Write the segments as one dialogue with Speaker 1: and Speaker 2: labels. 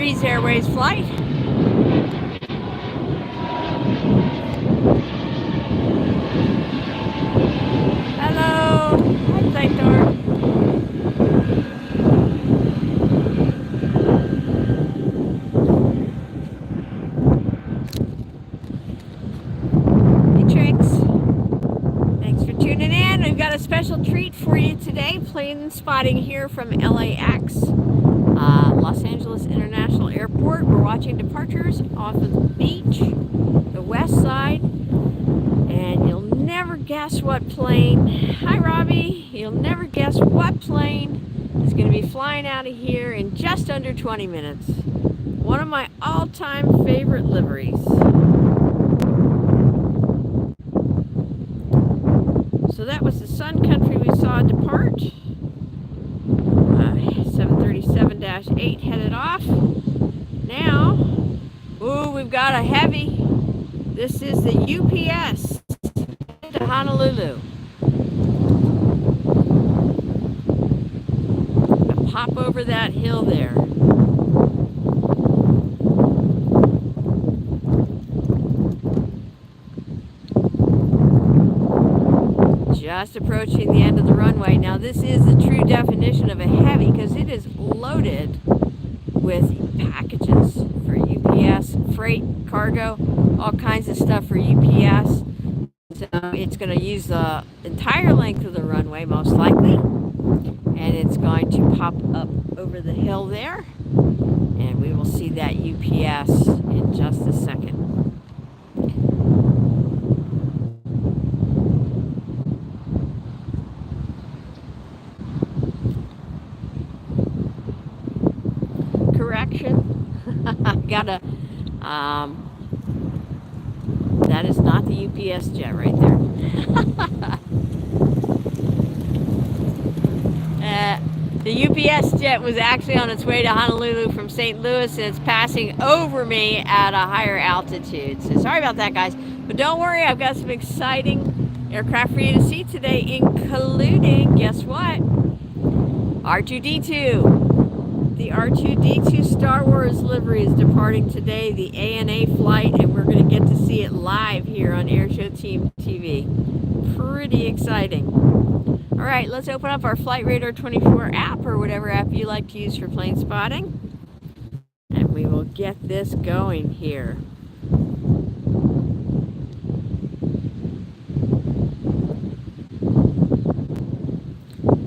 Speaker 1: Breeze Airways flight. Hello. Hi, Flight Door. Hey, Tricks. Thanks for tuning in. We've got a special treat for you today. Plane spotting here from LAX, Los Angeles International Airport. We're watching departures off of the beach, the west side, and you'll never guess what plane. Hi, Robbie. You'll never guess what plane is going to be flying out of here in just under 20 minutes. One of my all-time favorite liveries. So that was the Sun Country we saw depart. 737-8 headed off. Now, ooh, we've got a heavy. This is the UPS to Honolulu. Gonna pop over that hill there. Just approaching the end of the runway. Now this is the true definition of a heavy because it is loaded with packages for UPS, freight, cargo, all kinds of stuff for UPS. So it's going to use the entire length of the runway most likely, and it's going to pop up over the hill there, and we will see that UPS in just a second. Gotta, that is not the UPS jet right there. The UPS jet was actually on its way to Honolulu from St. Louis, and it's passing over me at a higher altitude. So sorry about that, guys. But don't worry, I've got some exciting aircraft for you to see today, including, guess what? R2-D2. The R2-D2 Star Wars livery is departing today, the ANA flight, and we're going to get to see it live here on Airshow Team TV. Pretty exciting. All right, let's open up our Flight Radar 24 app, or whatever app you like to use for plane spotting, and we will get this going here.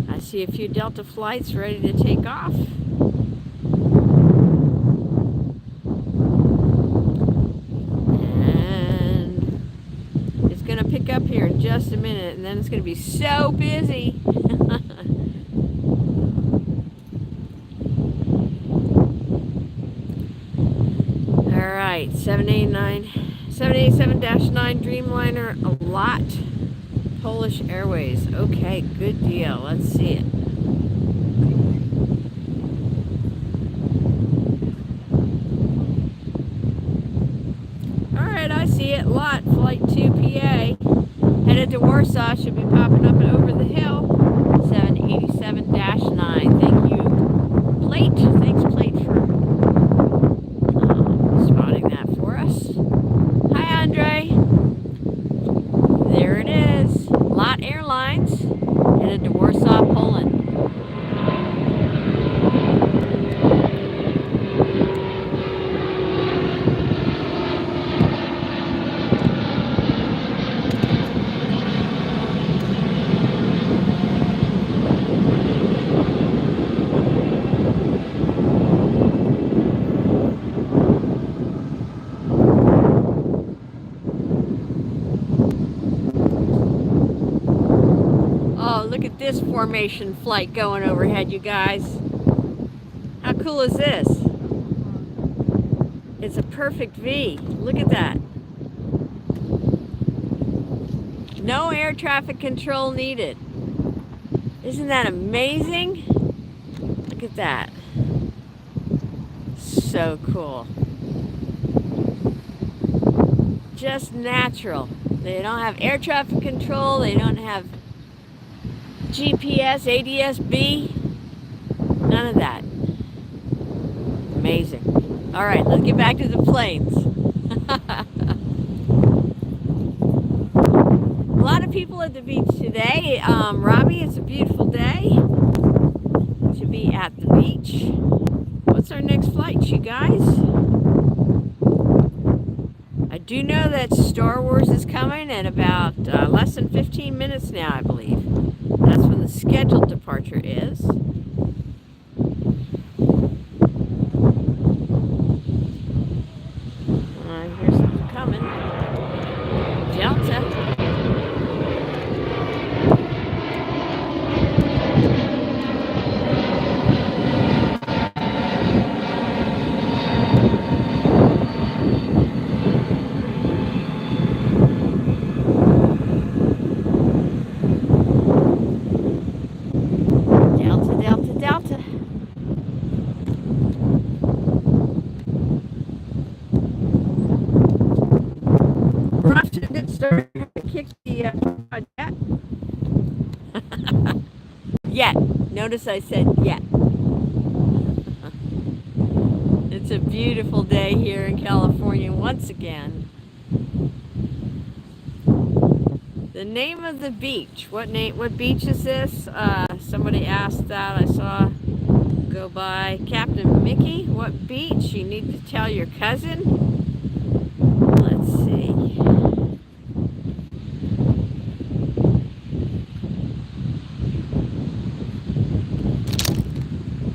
Speaker 1: I see a few Delta flights ready to take off. Pick up here in just a minute, and then it's going to be so busy. All right, 787-9 Dreamliner, a lot. Polish Airways. Okay, good deal. Let's see it. I see it. Lot, Flight 2 PA. Headed to Warsaw. Should be popping up over the hill. 787-9. Thank you, Plate. Thanks, Plate, for spotting that for us. Hi, Andre. There it is. Lot Airlines. Headed to Warsaw, Poland. Look at this formation flight going overhead, you guys. How cool is this? It's a perfect V. Look at that. No air traffic control needed. Isn't that amazing? Look at that. So cool. Just natural. They don't have air traffic control. They don't have GPS, ADS-B, none of that. Amazing. All right, let's get back to the planes. A lot of people at the beach today. Robbie, it's a beautiful day to be at the beach. What's our next flight, you guys? I do know that Star Wars is coming in about less than 15 minutes now, I believe. That's when the scheduled departure is. Here's something coming. Delta. Delta. Ross didn't start to kick the jet. Yet. Notice I said yet. It's a beautiful day here in California once again. The name of the beach. What beach is this? Somebody asked that. I saw go by. Captain Mickey, what beach? You need to tell your cousin. Let's see.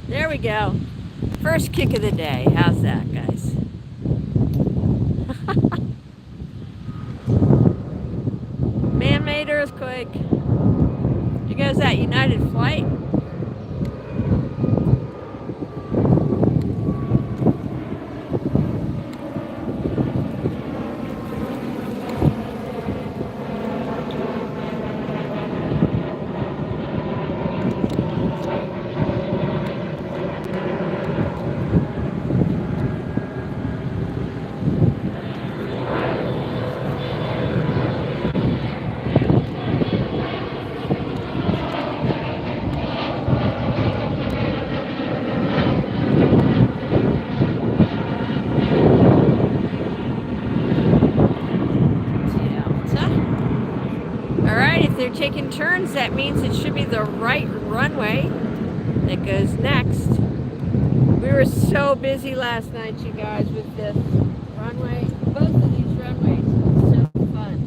Speaker 1: There we go. First kick of the day. How's that, guys? Man-made earthquake. You guys that United flight? If they're taking turns, that means it should be the right runway that goes next. We were so busy last night, you guys, with this runway. Both of these runways were so fun.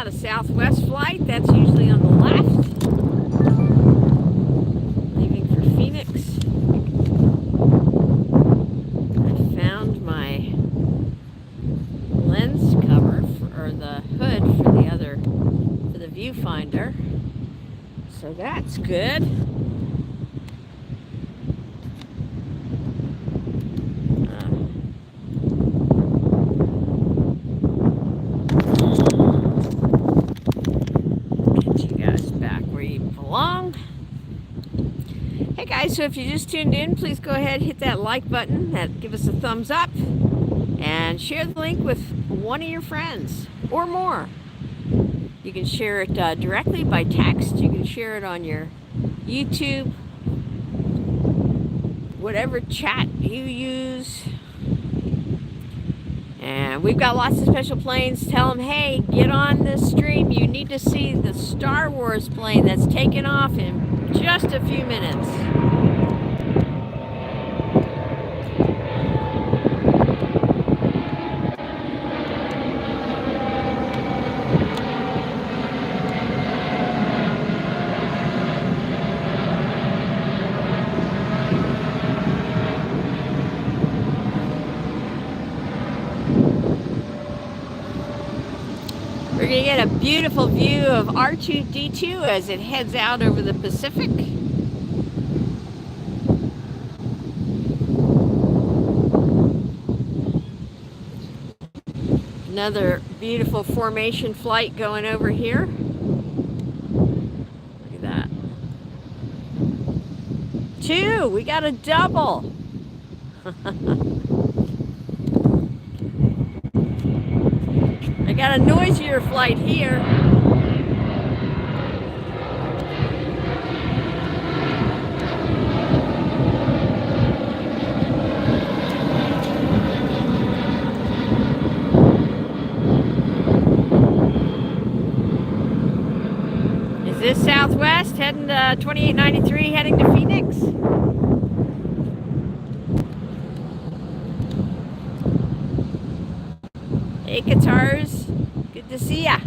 Speaker 1: A Southwest flight, that's usually on the left, leaving for Phoenix. I found my lens cover or the hood for the viewfinder, so that's good. Hey guys, so if you just tuned in, please go ahead and hit that like button, give us a thumbs up, and share the link with one of your friends or more. You can share it directly by text, you can share it on your YouTube, whatever chat you use. And we've got lots of special planes. Tell them, hey, get on this stream. You need to see the Star Wars plane that's taking off in just a few minutes. We're gonna get a beautiful view of R2-D2 as it heads out over the Pacific. Another beautiful formation flight going over here. Look at that. 2, we got a double. I got a noisier flight here. Is this Southwest heading to 2893 heading to Phoenix? Hey guitars, good to see ya.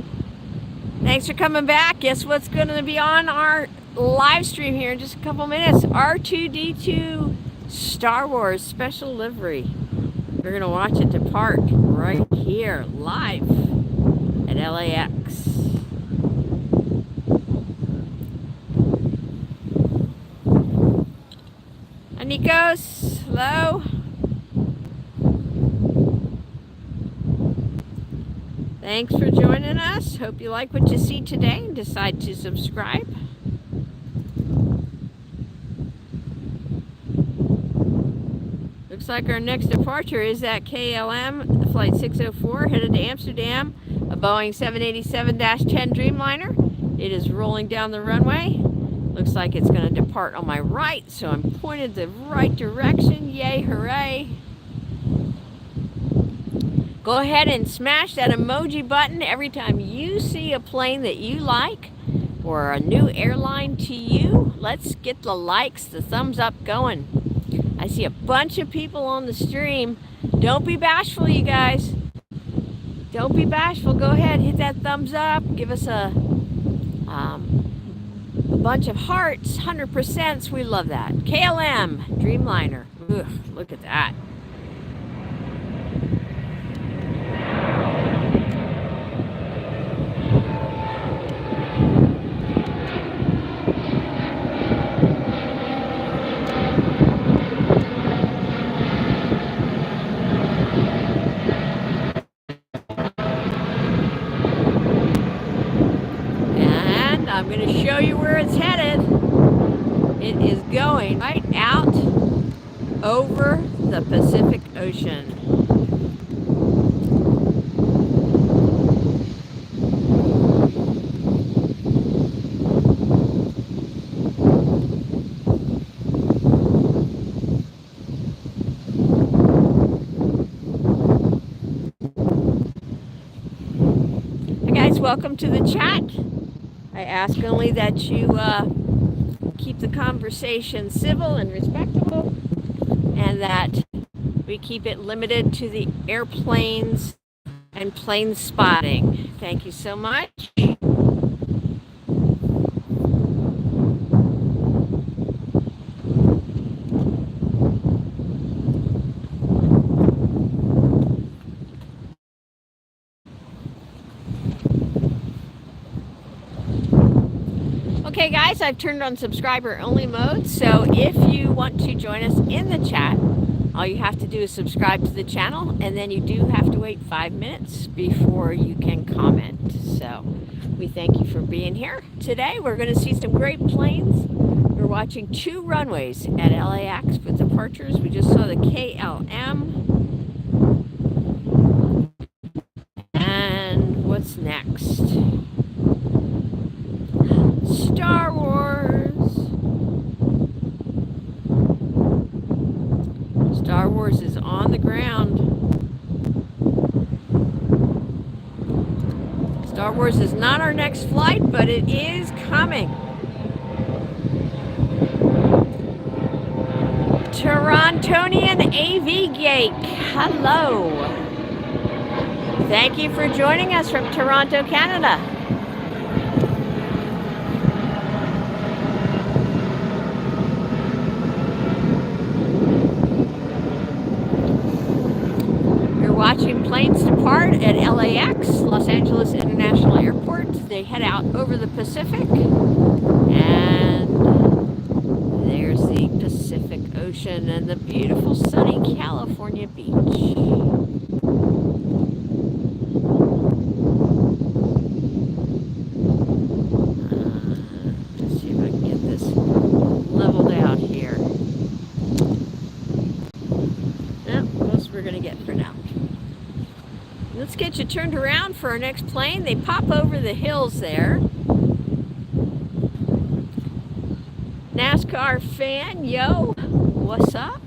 Speaker 1: Thanks for coming back. Guess what's going to be on our live stream here in just a couple minutes? R2-D2 Star Wars special livery. We're going to watch it depart right here live at LAX. Hi Nikos, hello. Thanks for joining us. Hope you like what you see today and decide to subscribe. Looks like our next departure is at KLM Flight 604 headed to Amsterdam, a Boeing 787-10 Dreamliner. It is rolling down the runway. Looks like it's going to depart on my right, so I'm pointed the right direction. Yay, hooray. Go ahead and smash that emoji button every time you see a plane that you like or a new airline to you. Let's get the likes, the thumbs up going. I see a bunch of people on the stream. Don't be bashful, you guys. Don't be bashful. Go ahead, hit that thumbs up. Give us a bunch of hearts, 100%. We love that. KLM Dreamliner. Ugh, look at that. I'm going to show you where it's headed. It is going right out over the Pacific Ocean. Hey guys, welcome to the chat. I ask only that you keep the conversation civil and respectable, and that we keep it limited to the airplanes and plane spotting. Thank you so much. Okay guys, I've turned on subscriber only mode, so if you want to join us in the chat, all you have to do is subscribe to the channel, and then you do have to wait 5 minutes before you can comment. So we thank you for being here. Today we're going to see some great planes. We're watching 2 runways at LAX with departures. We just saw the KLM. And what's next? Star Wars. Star Wars is on the ground. Star Wars is not our next flight, but it is coming. Torontonian AV Gate. Hello. Thank you for joining us from Toronto, Canada. Watching planes depart depart at LAX, Los Angeles International Airport. They head out over the Pacific, and there's the Pacific Ocean and the beautiful sunny California beach. Let's see if I can get this leveled out here. That's what we're going to get for now. Let's get you turned around for our next plane. They pop over the hills there. NASCAR fan, yo, what's up?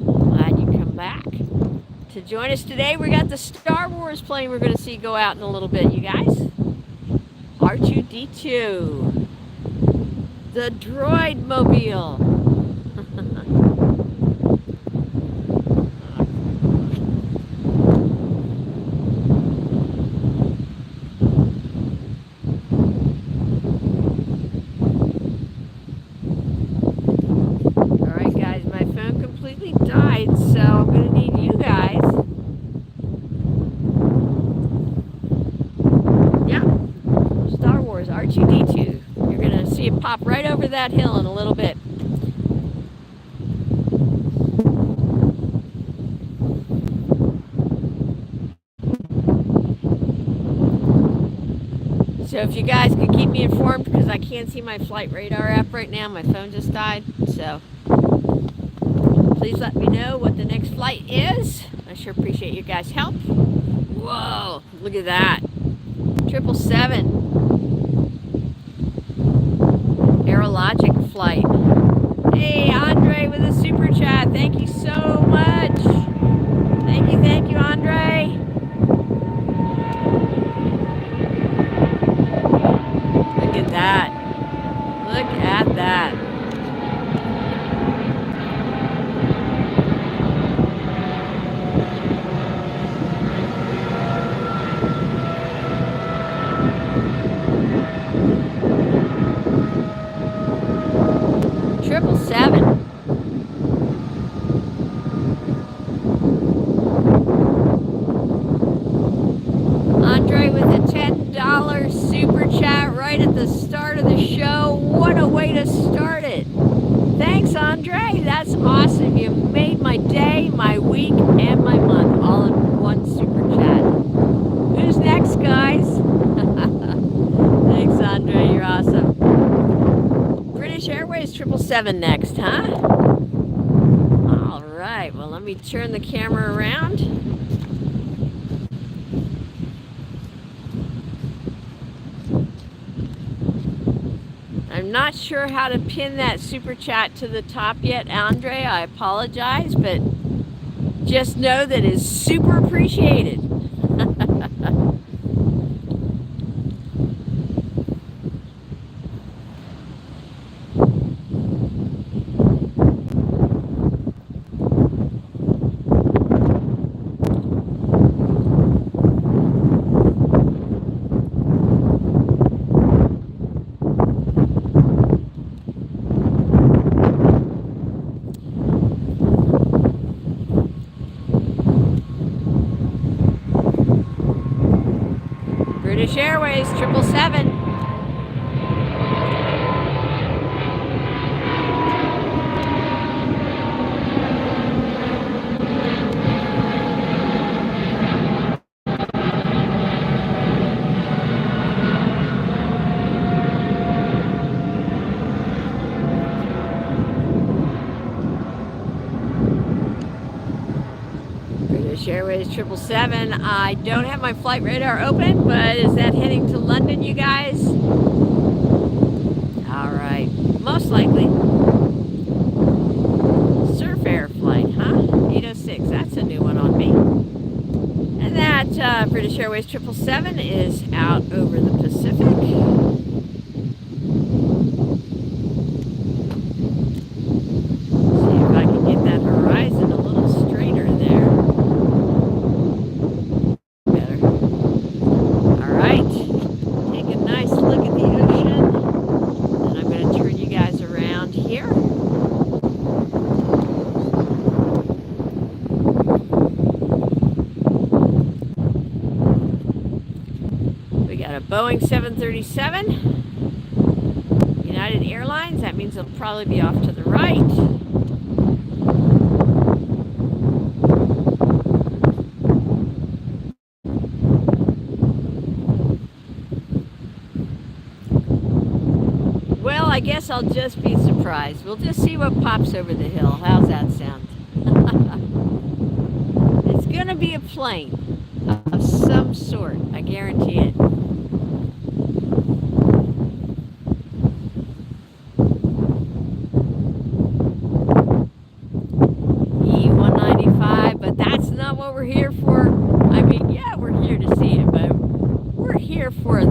Speaker 1: Glad you come back to join us today. We got the Star Wars plane we're going to see go out in a little bit, you guys. R2-D2, the droid mobile. Died, so I'm going to need you guys. Yeah, Star Wars R2-D2. You're going to see it pop right over that hill in a little bit. So if you guys could keep me informed, because I can't see my flight radar app right now. My phone just died, so please let me know what the next flight is. I sure appreciate your guys' help. Whoa, look at that. 777. Aerologic flight. Hey, Andre with a super chat. Thank you so much. Thank you, Andre. Look at that. Look at that. Andre with a $10 super chat right at the start of the show. What a way to start it. Thanks, Andre. That's awesome. You made my day, my week, and my month all in one super chat. Who's next, guys? Thanks, Andre. You're awesome. British Airways 777 next, huh? All right. Well, let me turn the camera around. I'm not sure how to pin that super chat to the top yet, Andre. I apologize, but just know that it's super appreciated. British Airways 777. British Airways 777. I don't have my flight radar open, but is that heading to London, you guys? All right, most likely. Surf Air flight, huh? 806, that's a new one on me. And that British Airways 777 is out over the Pacific. See if I can get that horizon a little straighter there. Better. All right. Take a nice look at the ocean. And I'm going to turn you guys around here. Boeing 737, United Airlines. That means it'll probably be off to the right. Well, I guess I'll just be surprised. We'll just see what pops over the hill. How's that sound? It's gonna be a plane of some sort, I guarantee it. E195, but that's not what we're here for. I mean, yeah, we're here to see it, but we're here for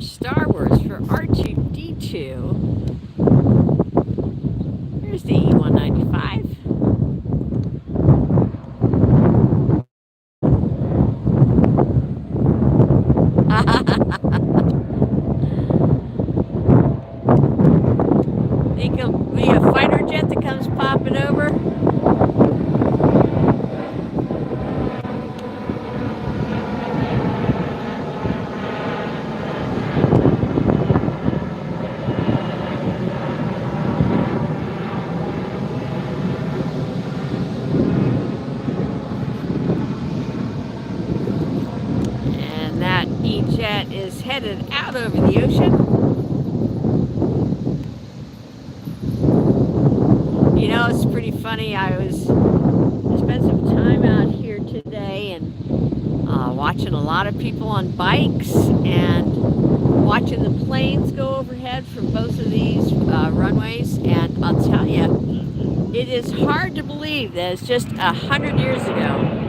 Speaker 1: Star Wars, for R2-D2. Here's the E195. Think it'll be a fighter jet that comes popping over. And that E-jet is headed out over the ocean. You know, it's pretty funny. I spent some time out here today and watching a lot of people on bikes and watching the planes go overhead from both of these runways. And I'll tell you, it is hard to believe that it's just 100 years ago.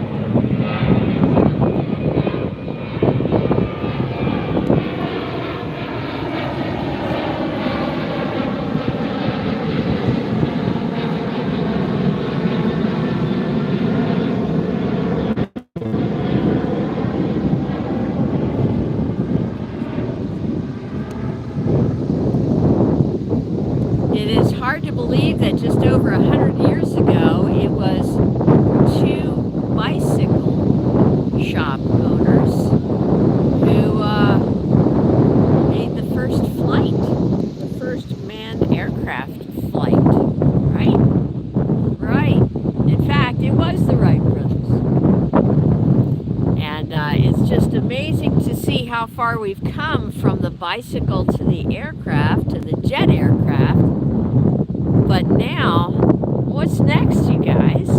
Speaker 1: It is hard to believe that just over 100 years ago, it was two bicycle shop owners who made the first flight, the first manned aircraft flight, right? Right. In fact, it was the Wright brothers. And it's just amazing to see how far we've come from the bicycle to the aircraft, to the jet aircraft. But now, what's next, you guys?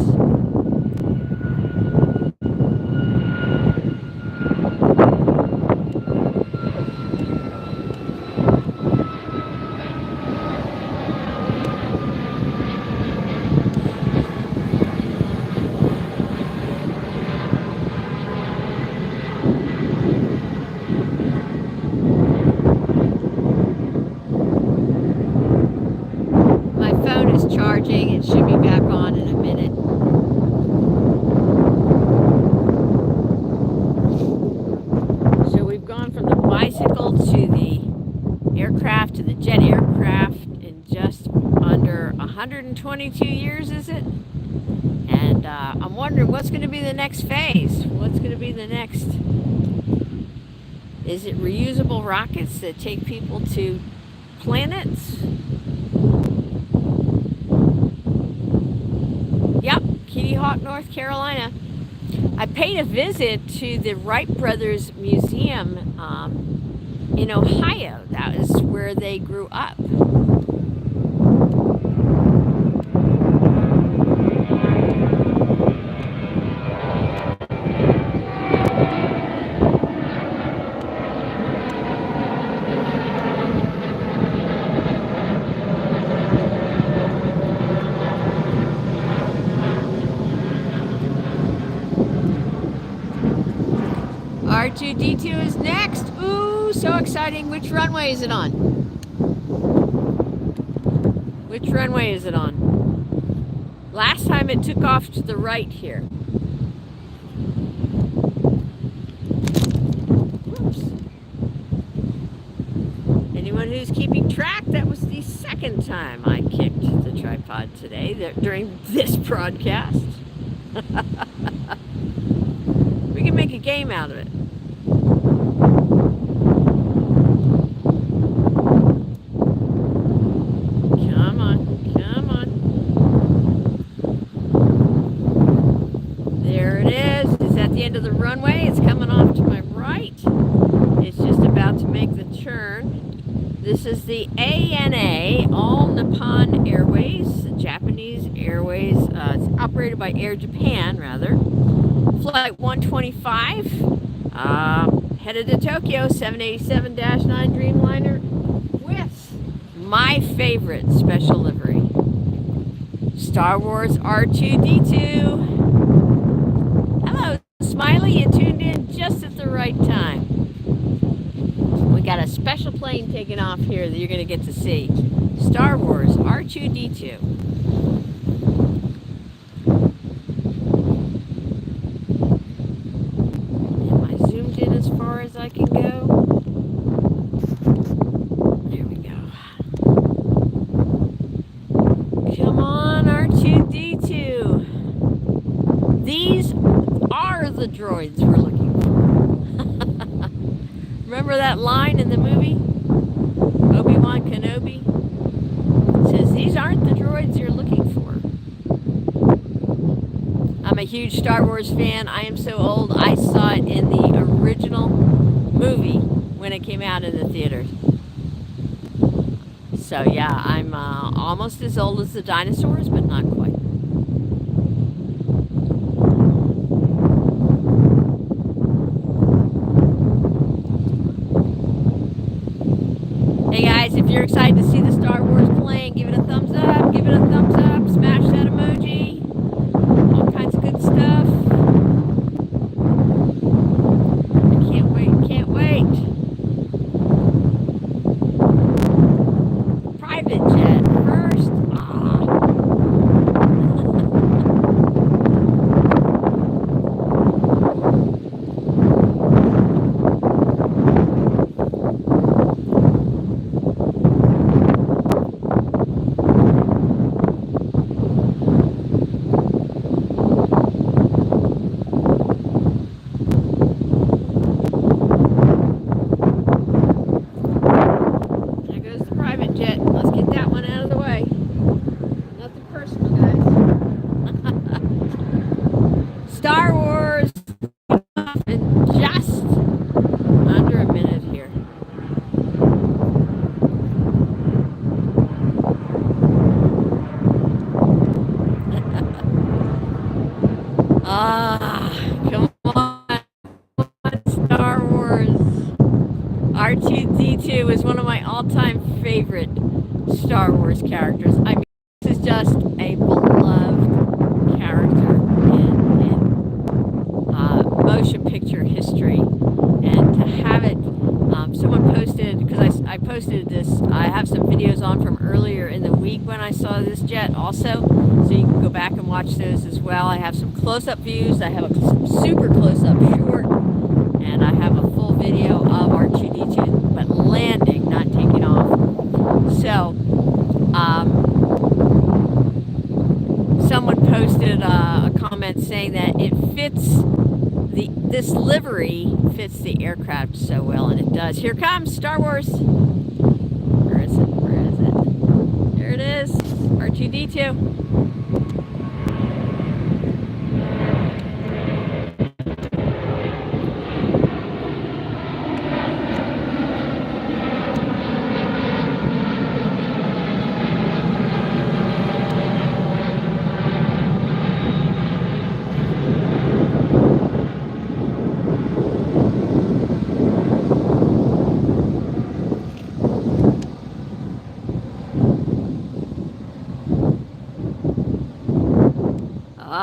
Speaker 1: Charging. It should be back on in a minute. So we've gone from the bicycle to the aircraft to the jet aircraft in just under 122 years, is it? And I'm wondering what's going to be the next phase. What's going to be the next? Is it reusable rockets that take people to planets? Yep, Kitty Hawk, North Carolina. I paid a visit to the Wright Brothers Museum in Ohio. That is where they grew up. R2-D2 is next. Ooh, so exciting. Which runway is it on? Which runway is it on? Last time it took off to the right here. Whoops. Anyone who's keeping track, that was the second time I kicked the tripod today during this broadcast. We can make a game out of it. into the runway. It's coming off to my right. It's just about to make the turn. This is the ANA, All Nippon Airways, Japanese Airways. It's operated by Air Japan, rather. Flight 125, headed to Tokyo, 787-9 Dreamliner with my favorite special livery, Star Wars R2-D2. Hello, Smiley, you tuned in just at the right time. We got a special plane taking off here that you're going to get to see. Star Wars R2-D2. Am I zoomed in as far as I can go? There we go. Come on, R2-D2. These are the droids we're looking for. Remember that line in the movie? Obi-Wan Kenobi says, these aren't the droids you're looking for. I'm a huge Star Wars fan. I am so old, I saw it in the original movie when it came out in the theaters. So yeah, I'm almost as old as the dinosaurs, but not quite. Hey guys, if you're excited to see the Star Wars plane, give it a thumbs up, give it a thumbs up, smash that emoji, all kinds of good stuff. I can't wait, can't wait. Private jet first. Star Wars in just under a minute here. Come on, Star Wars. R2-D2 is one of my all-time favorite Star Wars characters. I mean, this is just a beloved character in motion picture history, and to have it, someone posted, because I posted this, I have some videos on from earlier in the week when I saw this jet also, so you can go back and watch those as well. I have some close-up views, I have a super close-up short, and I have a full video of R2-D2, but landing, not taking off. So, someone posted a comment saying that it fits this livery fits the aircraft so well, and it does. Here comes Star Wars. Where is it? Where is it? There it is. R2-D2.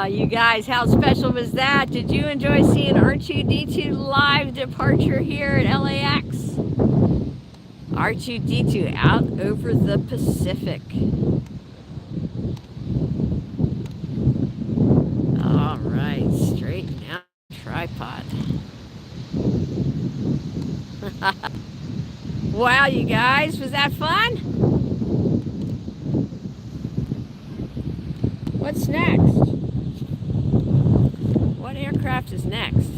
Speaker 1: You guys, how special was that? Did you enjoy seeing R2-D2 live departure here at LAX? R2-D2 out over the Pacific. All right, straighten out the tripod. Wow, you guys, was that fun? What's next? What aircraft is next?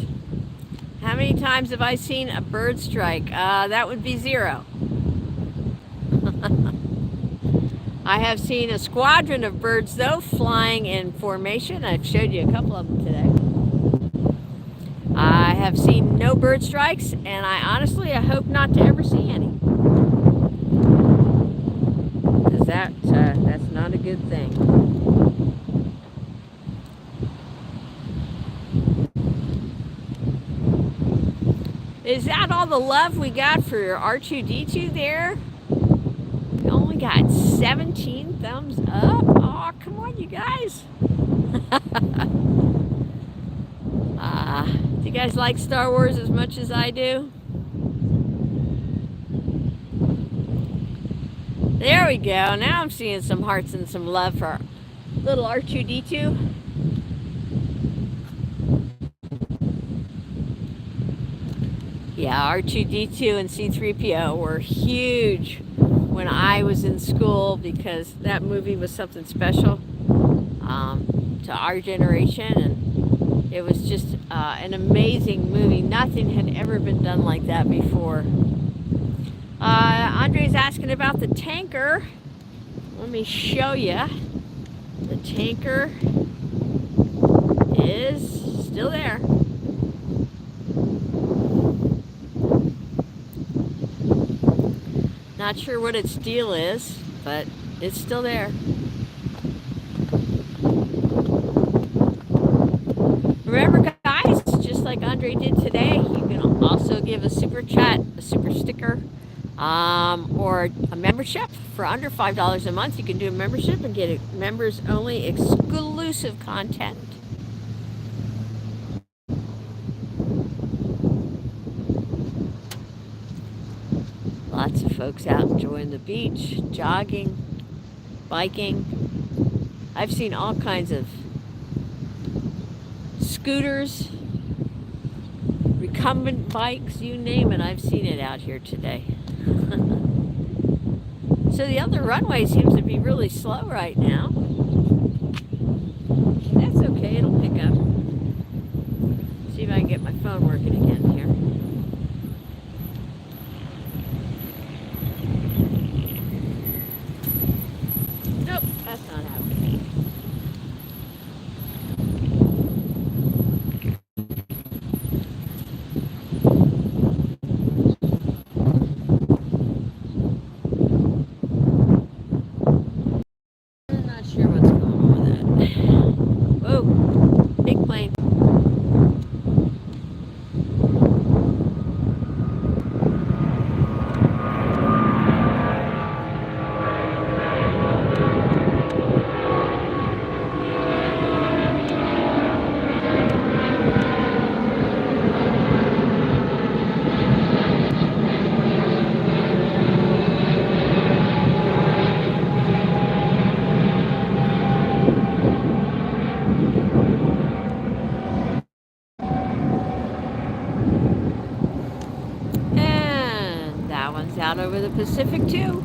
Speaker 1: How many times have I seen a bird strike? That would be 0. I have seen a squadron of birds, though, flying in formation. I've showed you a couple of them today. have seen no bird strikes, and I hope not to ever see any. Because that's not a good thing. Is that all the love we got for your R2-D2 there? We only got 17 thumbs up. Oh, come on, you guys. Do you guys like Star Wars as much as I do? There we go. Now I'm seeing some hearts and some love for little R2-D2. Yeah, R2-D2 and C-3PO were huge when I was in school because that movie was something special to our generation, and it was just an amazing movie. Nothing had ever been done like that before. Andre's asking about the tanker. Let me show you. The tanker is still there. Not sure what its deal is, but it's still there. Remember, guys, just like Andre did today, you can also give a super chat, a super sticker, or a membership for under $5 a month. You can do a membership and get members only exclusive content. Lots of folks out enjoying the beach, jogging, biking. I've seen all kinds of scooters, recumbent bikes, you name it, I've seen it out here today. So the other runway seems to be really slow right now. That's okay, it'll pick up. See if I can get my phone working again here. Nope, that's not happening. I'm not sure what's going on with that. Whoa, big plane. And that one's out over the Pacific too.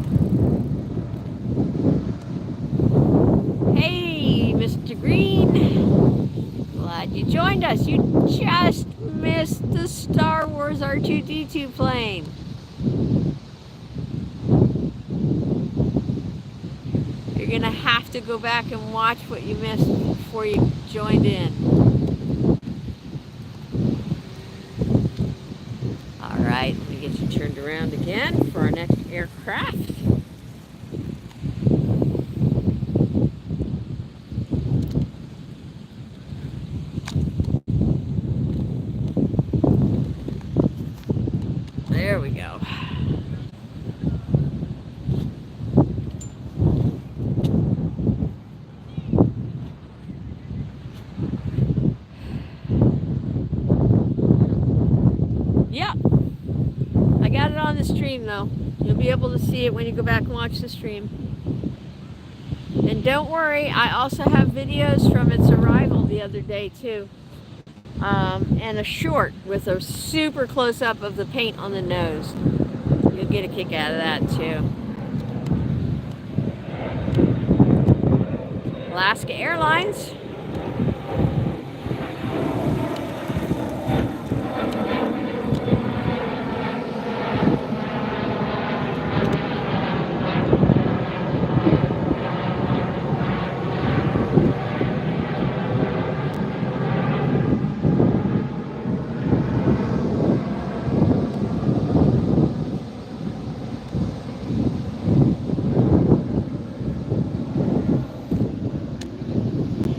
Speaker 1: Hey, Mr. Green. Glad you joined us. You just missed the Star Wars R2-D2 plane. You're going to have to go back and watch what you missed before you joined in. All right, let me get you turned around again for our next aircraft. There we go. Yeah, I got it on the stream though. You'll be able to see it when you go back and watch the stream. And don't worry, I also have videos from its arrival the other day too. And a short with a super close-up of the paint on the nose. You'll get a kick out of that too. Alaska Airlines.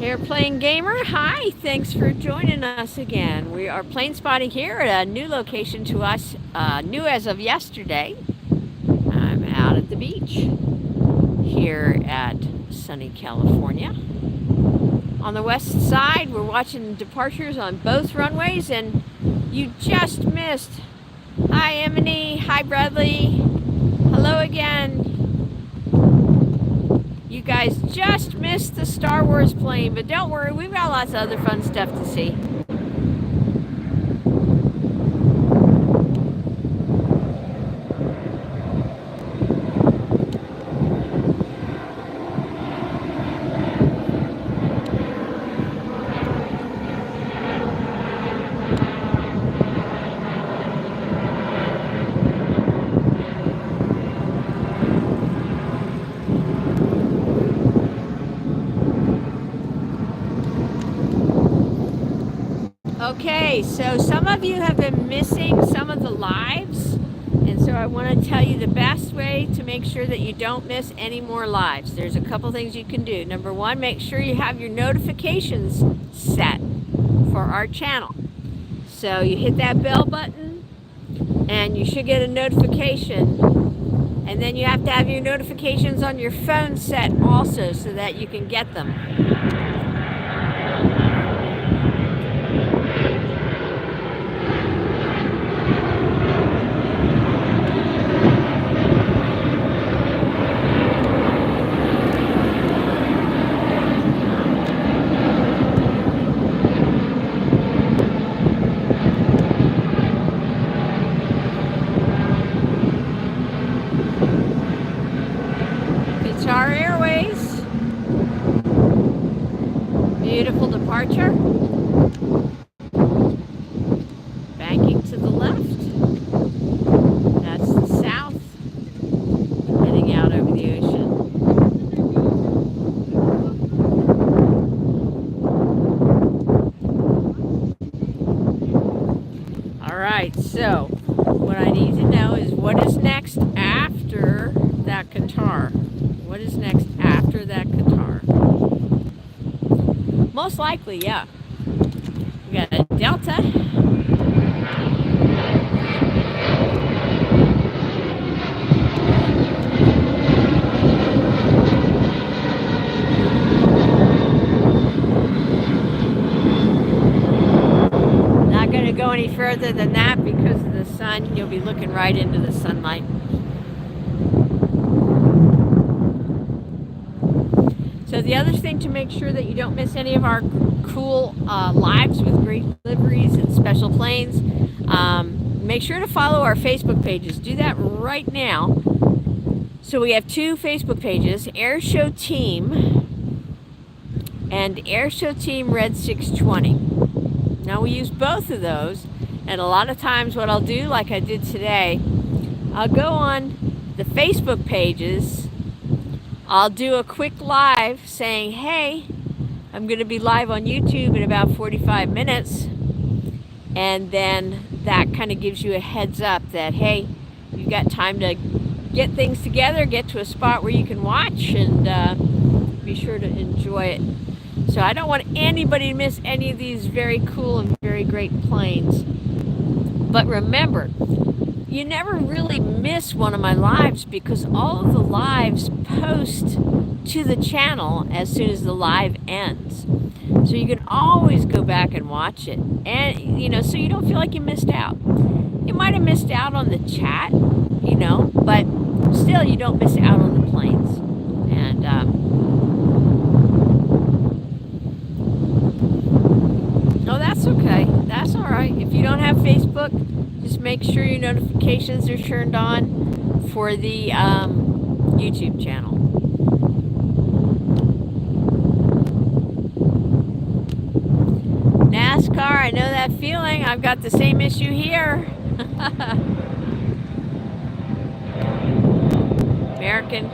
Speaker 1: Airplane Gamer, hi, thanks for joining us again. We are plane spotting here at a new location to us, new as of yesterday. I'm out at the beach here at sunny California. On the west side, we're watching departures on both runways, and you just missed. Hi, Emily. Hi, Bradley. Hello again. You guys just missed the Star Wars plane, but don't worry, we've got lots of other fun stuff to see. Okay, so some of you have been missing some of the lives, and so I want to tell you the best way to make sure that you don't miss any more lives. There's a couple things you can do. Number one, make sure you have your notifications set for our channel. So you hit that bell button, and you should get a notification. And then you have to have your notifications on your phone set also so that you can get them. Qatar Airways, beautiful departure, banking to the left, that's the south, heading out over the ocean. Alright, so what I need to know is what is next after that Qatar? What is next after that Qatar? Most likely, yeah. We got a Delta. Not going to go any further than that because of the sun. You'll be looking right into the sunlight. So the other thing to make sure that you don't miss any of our cool lives with great liveries and special planes, make sure to follow our Facebook pages. Do that right now. So we have two Facebook pages, Airshow Team and Airshow Team Red 620. Now we use both of those, and a lot of times what I'll do, like I did today, I'll go on the Facebook pages, I'll do a quick live saying, hey, I'm going to be live on YouTube in about 45 minutes. And then that kind of gives you a heads up that, hey, you've got time to get things together, get to a spot where you can watch, and be sure to enjoy it. So I don't want anybody to miss any of these very cool and very great planes. But remember, you never really miss one of my lives because all of the lives post to the channel as soon as the live ends. So you can always go back and watch it. And, you know, so you don't feel like you missed out. You might have missed out on the chat, you know, but still you don't miss out on the planes. And, no, that's okay. That's all right. If you don't have Facebook, just make sure your notifications are turned on for the YouTube channel. NASCAR, I know that feeling. I've got the same issue here. American.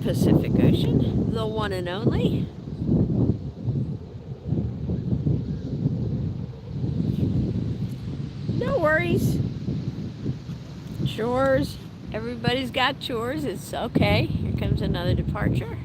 Speaker 1: Pacific Ocean, the one and only. No worries. Chores. Everybody's got chores. It's okay. Here comes another departure.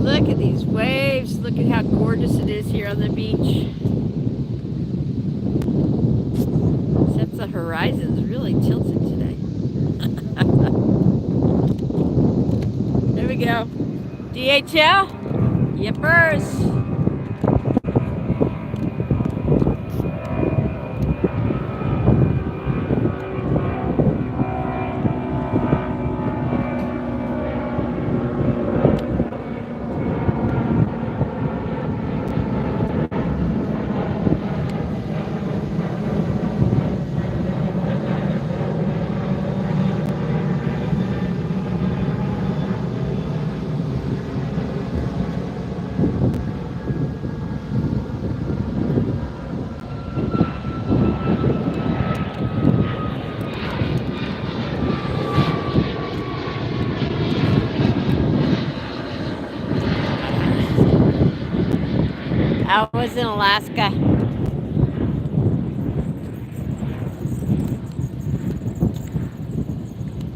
Speaker 1: Look at these waves. Look at how gorgeous it is here on the beach. Except the horizon's really tilted today. There we go. DHL? Yippers. I was in Alaska.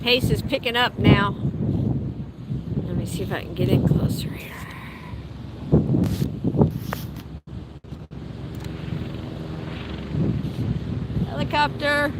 Speaker 1: Pace is picking up now. Let me see if I can get in closer here. Helicopter.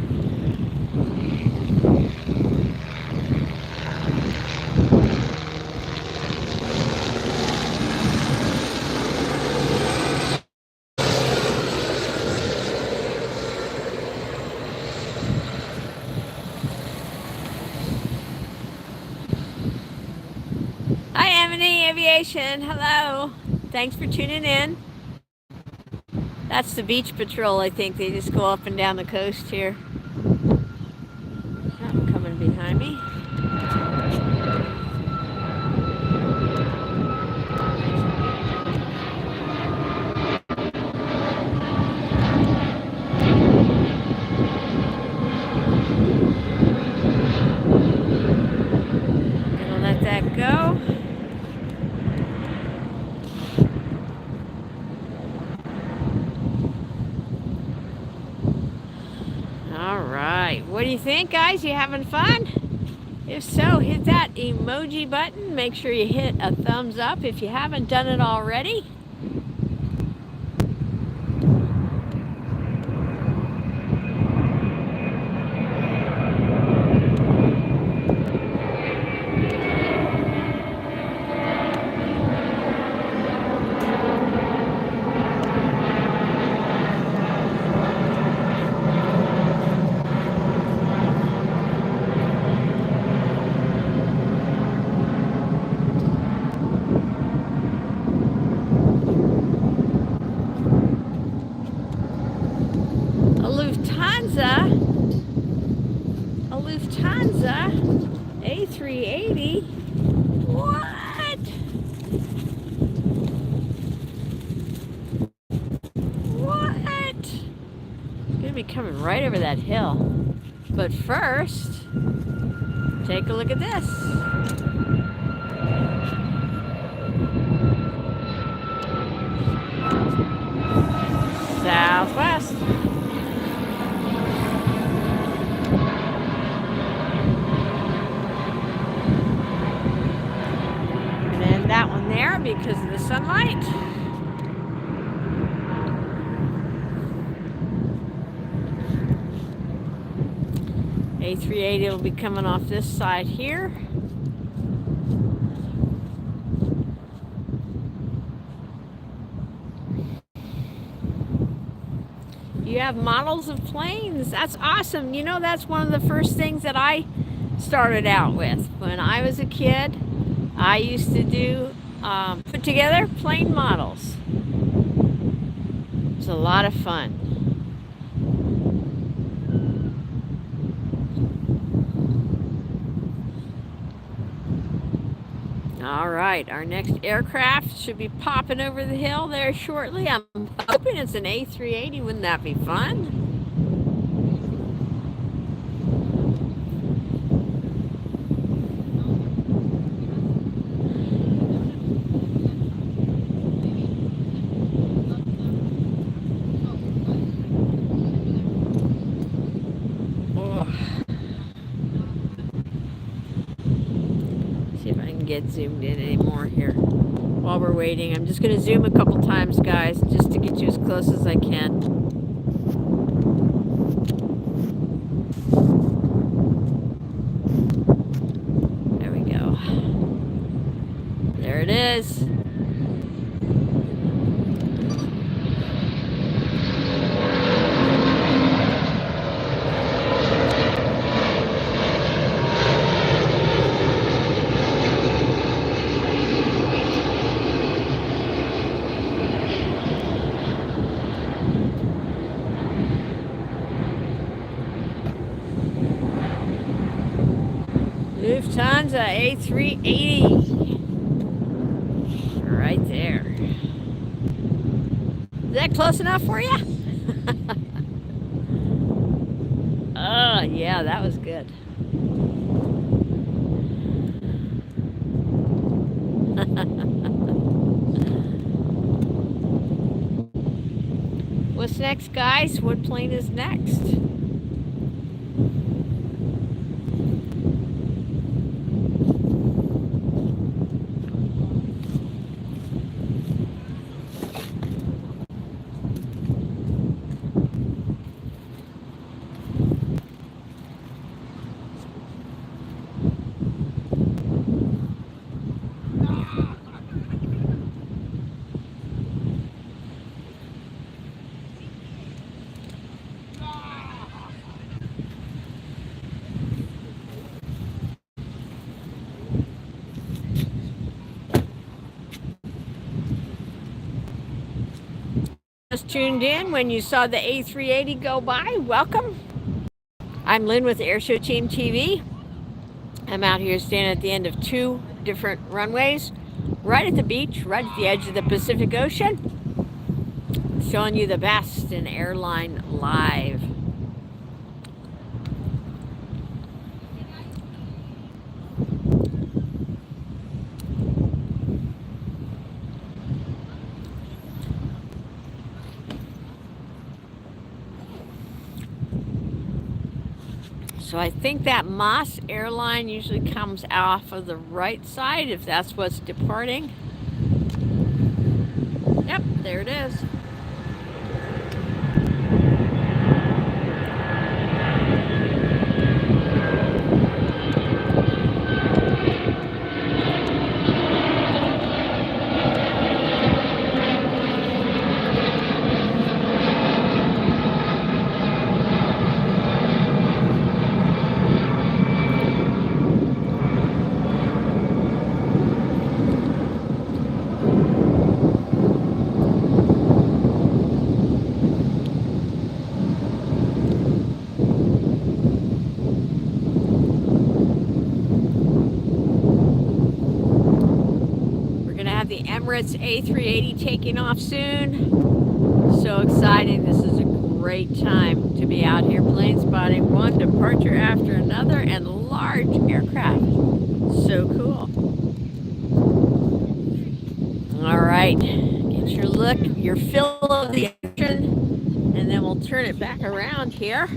Speaker 1: Aviation, hello. Thanks for tuning in. That's the beach patrol, I think. They just go up and down the coast here. Something coming behind me. Gonna let that go. What do you think, guys? You having fun? If so, hit that emoji button. Make sure you hit a thumbs up if you haven't done it already. A Lufthansa A380. What? What? It's gonna be coming right over that hill. But first, take a look at this. Southwest. That one there because of the sunlight. A380 will be coming off this side here. You have models of planes. That's awesome. You know, that's one of the first things that I started out with. When I was a kid, I used to do put together plane models. It was a lot of fun. All right, our next aircraft should be popping over the hill there shortly. I'm hoping it's an A380. Wouldn't that be fun? See if I can get zoomed in anymore here while we're waiting. I'm just going to zoom a couple times, guys, just to get you as close as I can. There we go. There it is. Lufthansa A380. Right there. Is that close enough for you? Oh, yeah, that was good. What's next, guys? What plane is next? Just tuned in when you saw the A380 go by, welcome. I'm Lynn with Airshow Team TV. I'm out here standing at the end of 2 different runways, right at the beach, right at the edge of the Pacific Ocean, showing you the best in airline live. So I think that Moss airline usually comes off of the right side if that's what's departing. Yep, there it is. The Emirates A380 taking off soon. So exciting. This is a great time to be out here plane spotting one departure after another and large aircraft. So cool. All right, get your look, your fill of the action, and then we'll turn it back around here.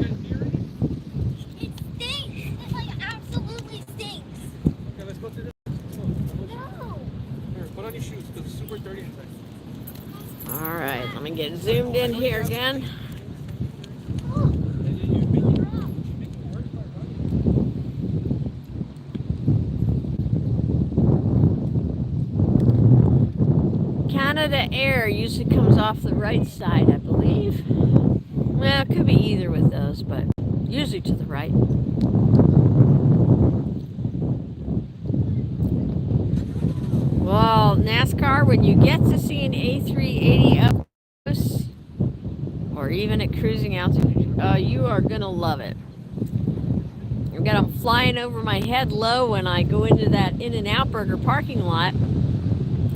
Speaker 2: It stinks. It like absolutely stinks.
Speaker 3: Okay, let's go to this. Put on your shoes because it's super dirty inside.
Speaker 1: All right, let me get zoomed in here again. Canada Air usually comes off the right side, I believe. Well, it could be either with those, but usually to the right. Well, NASCAR, when you get to see an A380 up close, or even at cruising altitude, you are going to love it. I've got them flying over my head low when I go into that In-N-Out Burger parking lot.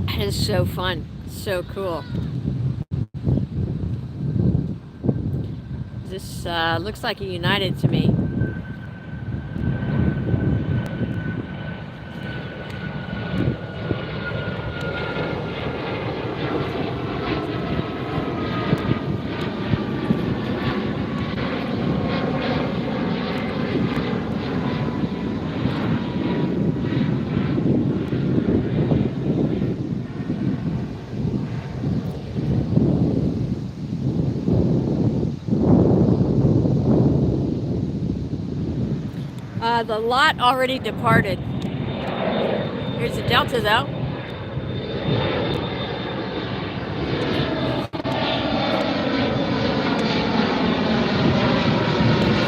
Speaker 1: It is so fun. So cool. This looks like a United to me. The lot already departed. Here's the Delta though.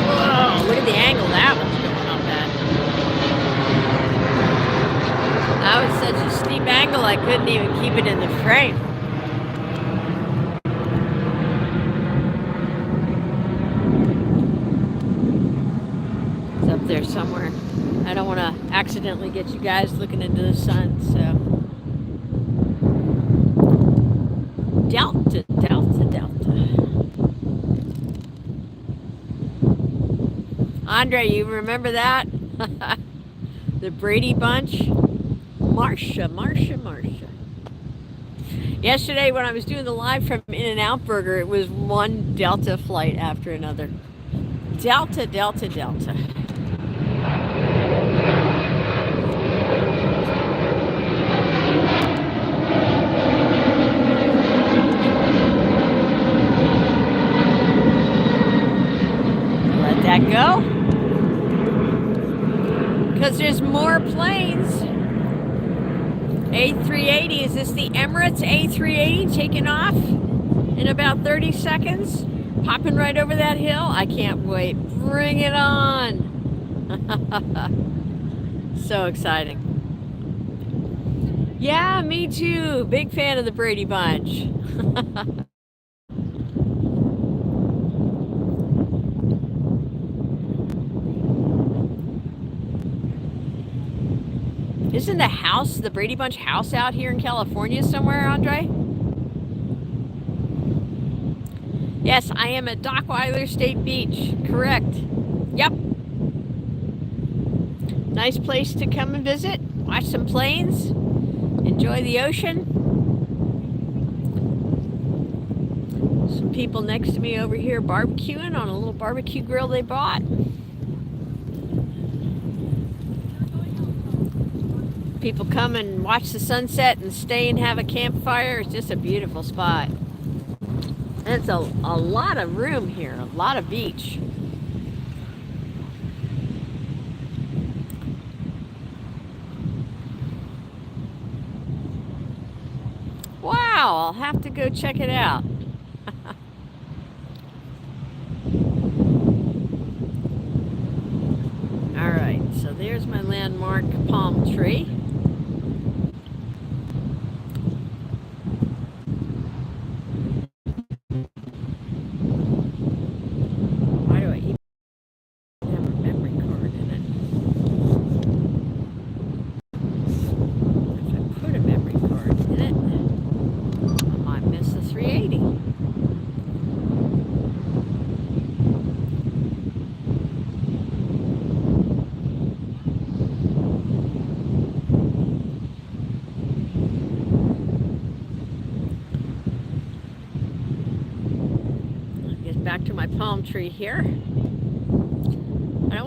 Speaker 1: Whoa, look at the angle that one's going up at. That was such a steep angle I couldn't even keep it in the frame. There somewhere. I don't want to accidentally get you guys looking into the sun, so. Delta, Delta, Delta. Andre, you remember that? The Brady Bunch? Marsha, Marsha, Marsha. Yesterday when I was doing the live from In-N-Out Burger, it was one Delta flight after another. Delta, Delta, Delta. Go, because there's more planes. A380, is this the Emirates A380 taking off in about 30 seconds, popping right over that hill? I can't wait. Bring it on. So exciting. Yeah, me too. Big fan of the Brady Bunch. Isn't the house, the Brady Bunch house out here in California somewhere, Andre? Yes, I am at Dockweiler State Beach. Correct. Yep. Nice place to come and visit. Watch some planes. Enjoy the ocean. Some people next to me over here barbecuing on a little barbecue grill they bought. People come and watch the sunset and stay and have a campfire. It's just a beautiful spot. And it's a lot of room here, a lot of beach. Wow, I'll have to go check it out. All right, so there's my landmark palm tree. Back to my palm tree here. I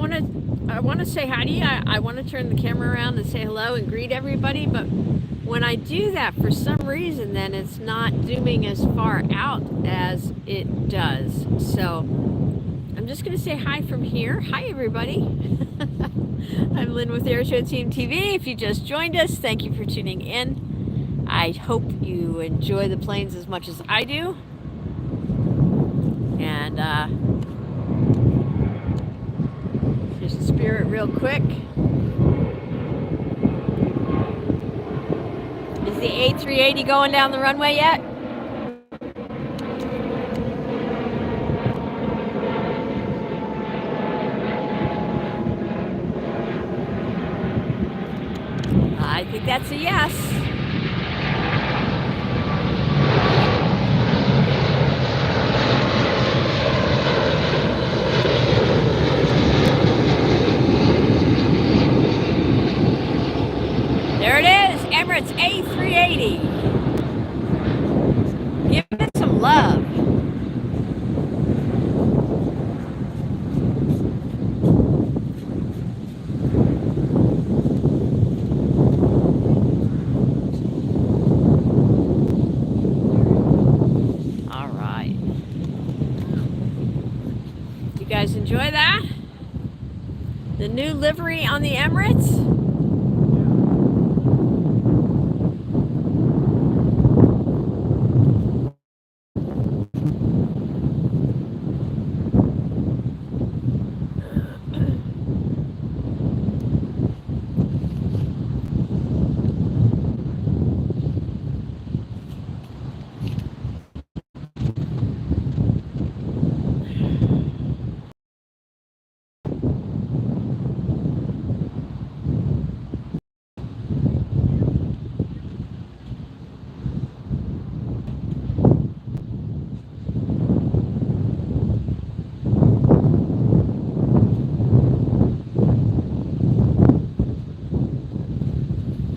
Speaker 1: want to say hi to you. I want to turn the camera around and say hello and greet everybody, but when I do that, for some reason, then it's not zooming as far out as it does. So I'm just going to say hi from here. Hi, everybody. I'm Lynn with Airshow Team TV. If you just joined us, thank you for tuning in. I hope you enjoy the planes as much as I do. And here's the Spirit real quick. Is the A380 going down the runway yet? I think that's a yes. There it is, Emirates A380. Give it some love. All right. You guys enjoy that? The new livery on the Emirates?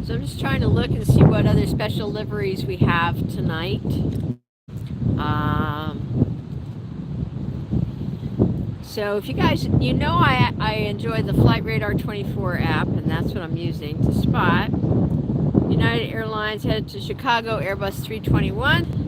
Speaker 1: So I'm just trying to look and see what other special liveries we have tonight. So if you guys, you know I enjoy the Flight Radar 24 app, and that's what I'm using to spot. United Airlines headed to Chicago, Airbus 321.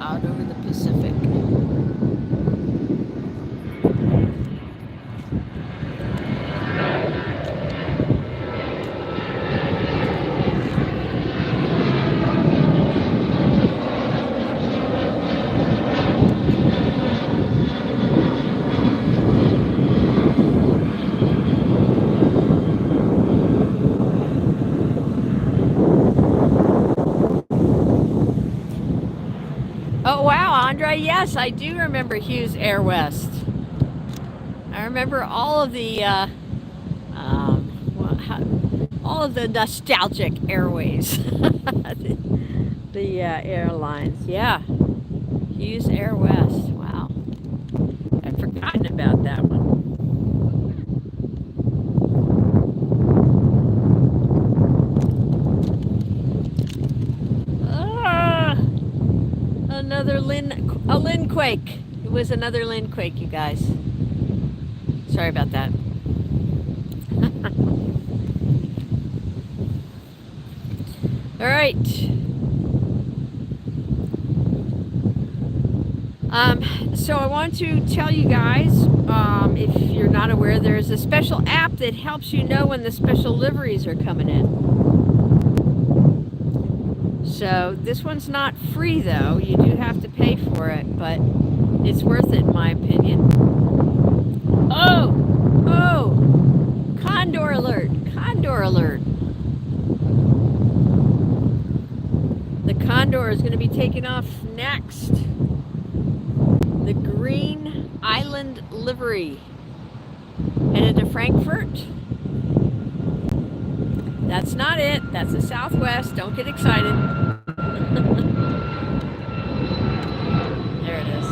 Speaker 1: Out over the Pacific. Oh wow, Andre, yes, I do remember Hughes Air West. I remember all of the all of the nostalgic airways, the airlines. Yeah, Hughes Air West. Wow, I'd forgotten about that one. Another Lindquake. It was another Lindquake, you guys. Sorry about that. All right. So I want to tell you guys, if you're not aware, there's a special app that helps you know when the special liveries are coming in. So this one's not free though, you do have to pay for it, but it's worth it in my opinion. Oh! Condor alert! Condor alert! The Condor is going to be taking off next. The Green Island livery. Headed to Frankfurt. That's not it. That's the Southwest. Don't get excited. There it is.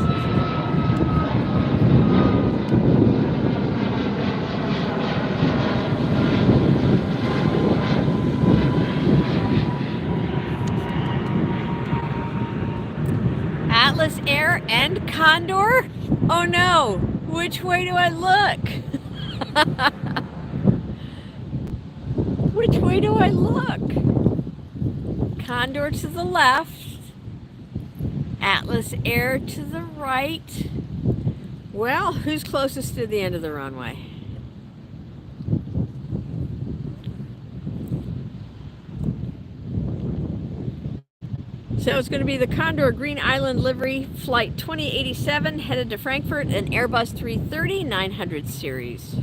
Speaker 1: Atlas Condor? Oh no, which way do I look? Which way do I look? Condor to the left, Atlas Air to the right. Well, who's closest to the end of the runway? So it's going to be the Condor Green Island livery, flight 2087, headed to Frankfurt, an Airbus 330-900 series.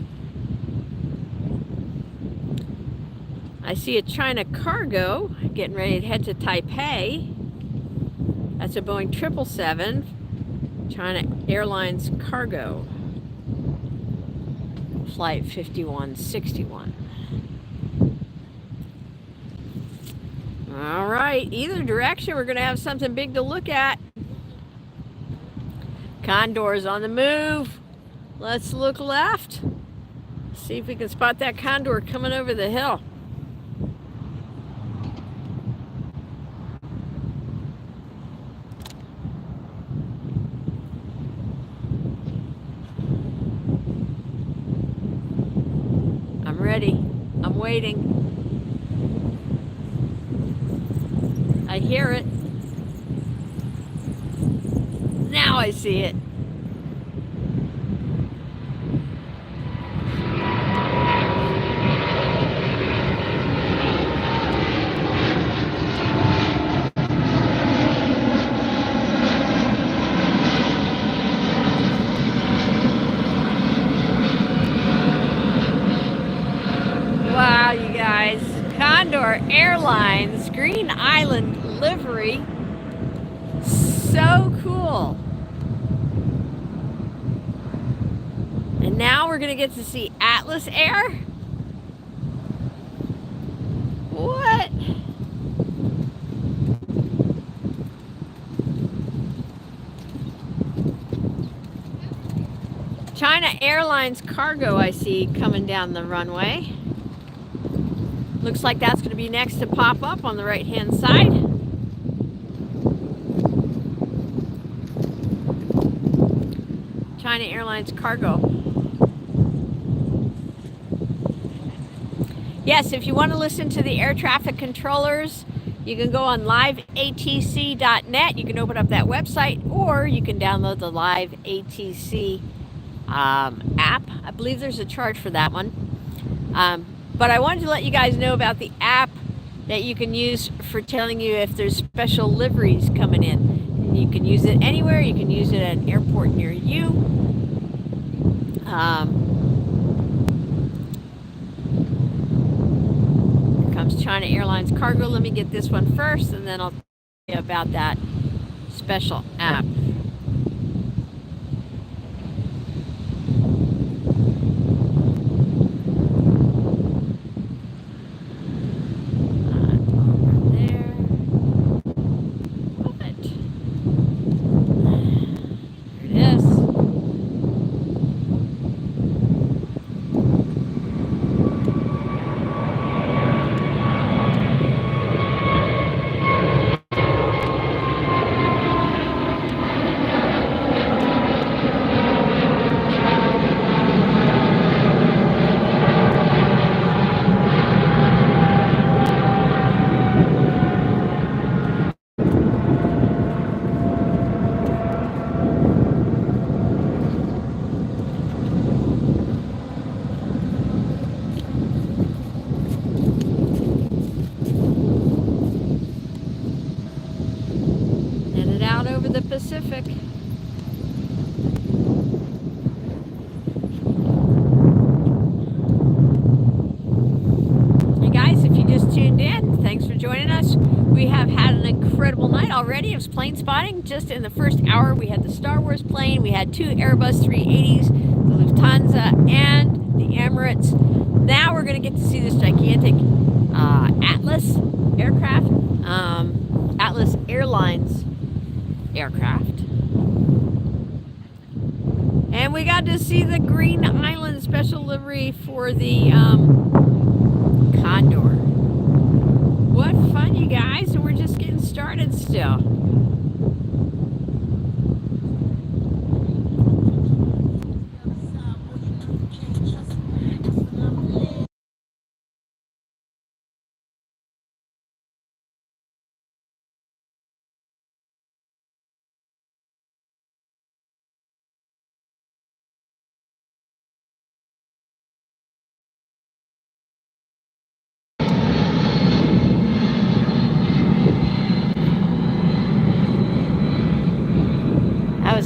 Speaker 1: I see a China cargo getting ready to head to Taipei. That's a Boeing 777, China Airlines cargo, flight 5161. All right, either direction, we're going to have something big to look at. Condor's on the move. Let's look left. See if we can spot that Condor coming over the hill. I'm ready. I'm waiting. I hear it. Now I see it. Wow, you guys. Condor Airlines Green Island livery. So cool. And now we're going to get to see Atlas Air. What? China Airlines cargo I see coming down the runway. Looks like that's going to be next to pop up on the right hand side. China Airlines cargo. Yes, if you want to listen to the air traffic controllers, you can go on liveatc.net. You can open up that website, or you can download the Live ATC app. I believe there's a charge for that one. But I wanted to let you guys know about the app that you can use for telling you if there's special liveries coming in. And you can use it anywhere. You can use it at an airport near you. Here comes China Airlines cargo. Let me get this one first, and then I'll tell you about that special app. The Pacific. Hey guys, if you just tuned in, thanks for joining us. We have had an incredible night already of plane spotting. Just in the first hour, we had the Star Wars plane, we had two Airbus 380s, the Lufthansa, and the Emirates. Now we're going to get to see this gigantic Atlas aircraft, Atlas Airlines aircraft. And we got to see the Green Island special livery for the Condor. What fun, you guys, and we're just getting started still.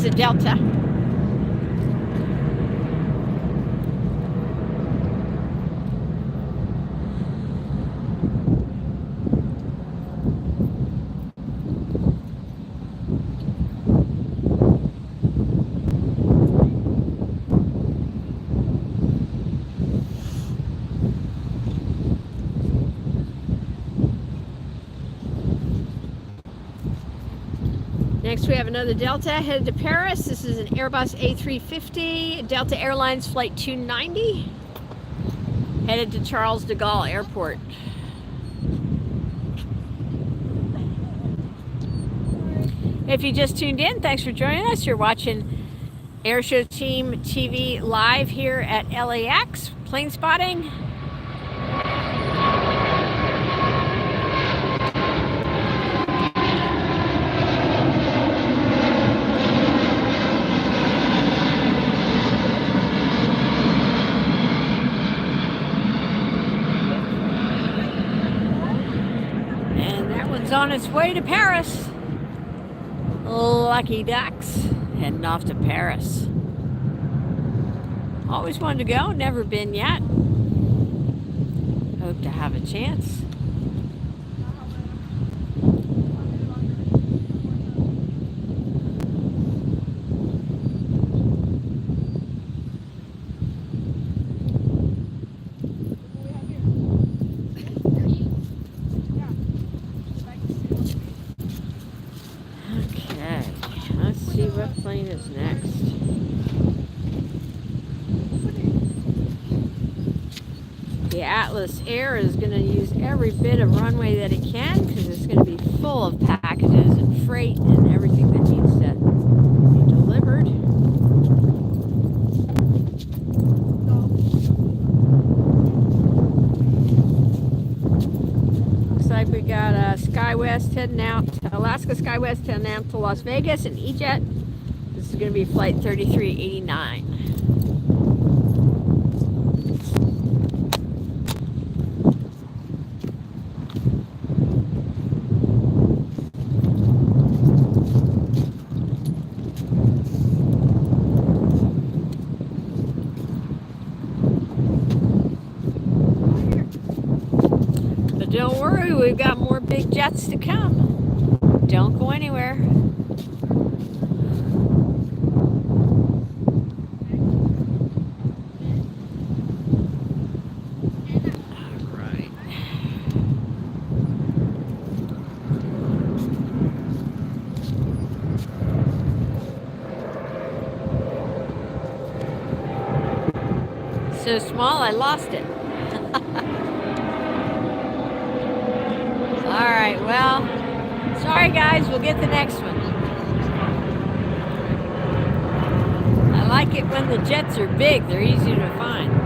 Speaker 1: a Delta. Next we have another Delta headed to Paris. This is an Airbus A380, Delta Airlines Flight 290, headed to Charles de Gaulle Airport. If you just tuned in, thanks for joining us. You're watching Airshow Team TV live here at LAX, plane spotting. On its way to Paris. Lucky ducks, heading off to Paris. Always wanted to go, never been yet. Hope to have a chance. What plane is next? The Atlas Air is going to use every bit of runway that it can because it's going to be full of packages and freight and everything that needs to be delivered. Looks like we got SkyWest heading out to Alaska SkyWest heading out to Las Vegas and E-Jet. This is going to be flight 3389. But don't worry, we've got more big jets to come. Don't go anywhere. So small, I lost it. All right, well, sorry guys, we'll get the next one. I like it when the jets are big, they're easier to find.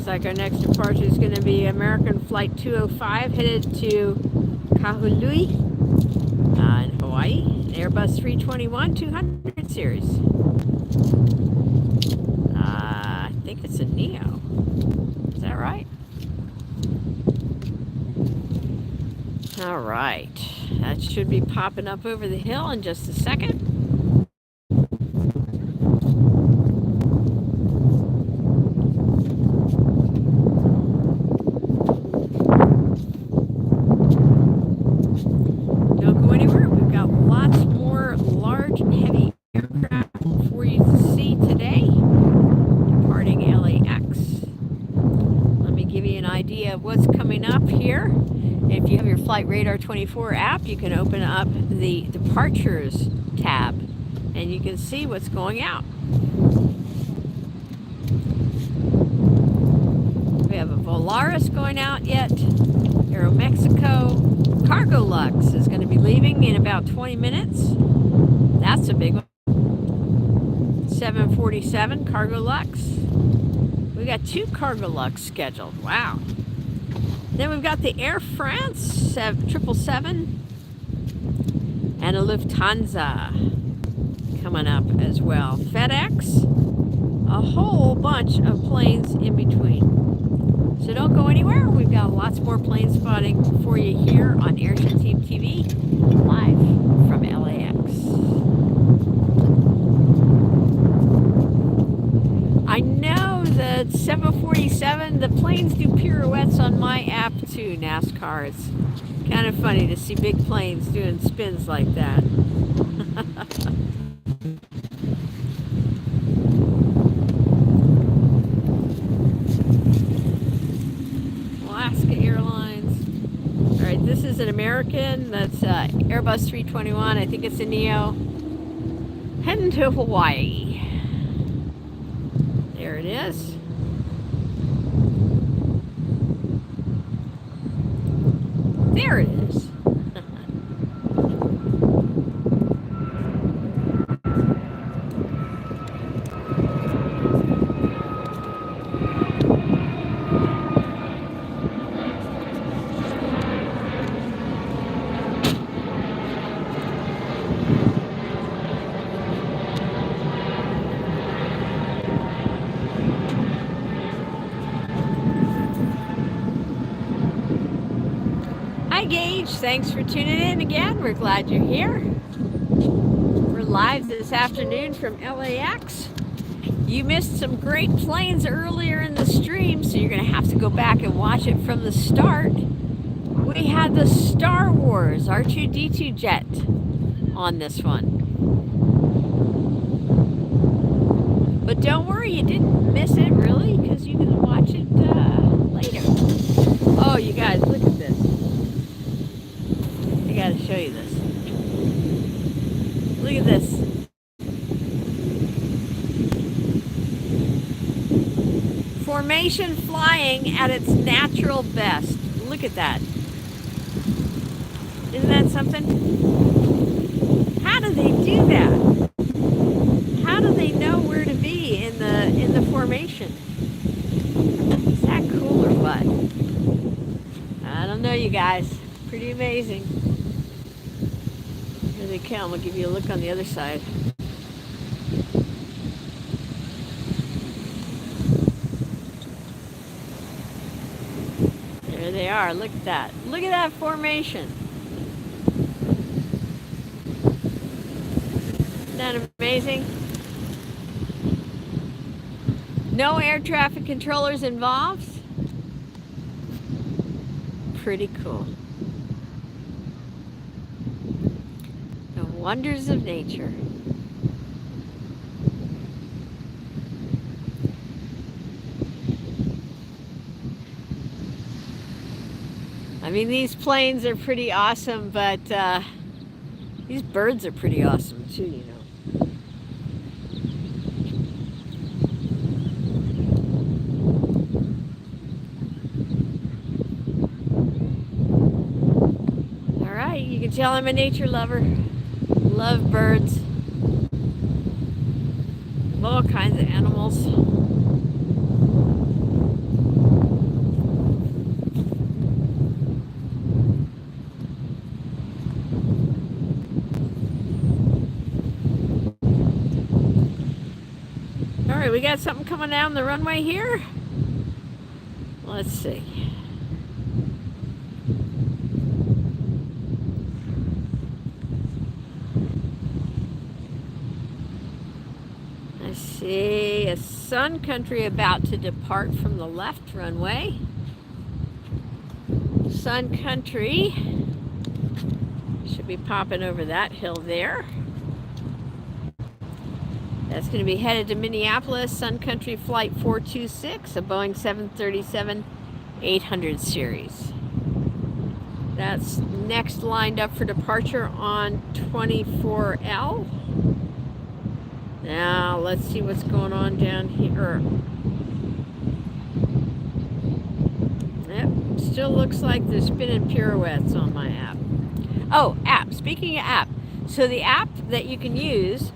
Speaker 1: Like our next departure is going to be American Flight 205 headed to Kahului in Hawaii, Airbus 321-200 series. I think it's a Neo. Is that right? All right. That should be popping up over the hill in just a second. What's coming up here. If you have your Flight Radar 24 app, you can open up the Departures tab and you can see what's going out. We have a Volaris going out yet, Aeromexico. Cargo Lux is going to be leaving in about 20 minutes. That's a big one. 747 Cargo Lux. We got 2 Cargo Lux scheduled. Wow. Then we've got the Air France 777 and a Lufthansa coming up as well. FedEx a whole bunch of planes in between. So don't go anywhere. We've got lots more plane spotting for you here on Airship Team TV, live from LAX. I know the 747, the planes do pirouettes on my app too, NASCAR. It's kind of funny to see big planes doing spins like that. Alaska Airlines. All right, this is an American. That's Airbus 321. I think it's a Neo. Heading to Hawaii. There it is. There it is. Hi Gage, thanks for tuning in again. We're glad you're here. We're live this afternoon from LAX. You missed some great planes earlier in the stream, so you're going to have to go back and watch it from the start. We had the Star Wars R2-D2 jet on this one. But don't worry, you didn't miss it really, because you can watch it later. Oh, you guys, look at this. I gotta show you this. Look at this. Formation flying at its natural best. Look at that. Isn't that something? How do they do that? How do they know where to be in the formation? Is that cool or what? I don't know, you guys. Pretty amazing. Here they come. I'll give you a look on the other side. There they are. Look at that. Look at that formation. Isn't that amazing? No air traffic controllers involved. Pretty cool. The wonders of nature. I mean, these planes are pretty awesome, but these birds are pretty awesome too, you know. All right, you can tell I'm a nature lover. Love birds. All kinds of animals. All right, we got something coming down the runway here. Let's see. I see a Sun Country about to depart from the left runway. Sun Country should be popping over that hill there. That's going to be headed to Minneapolis, Sun Country Flight 426, a Boeing 737-800 series. That's next lined up for departure on 24L. Now, let's see what's going on down here. Yep, still looks like they're spinning pirouettes on my app. Oh, app. Speaking of app. So the app that you can use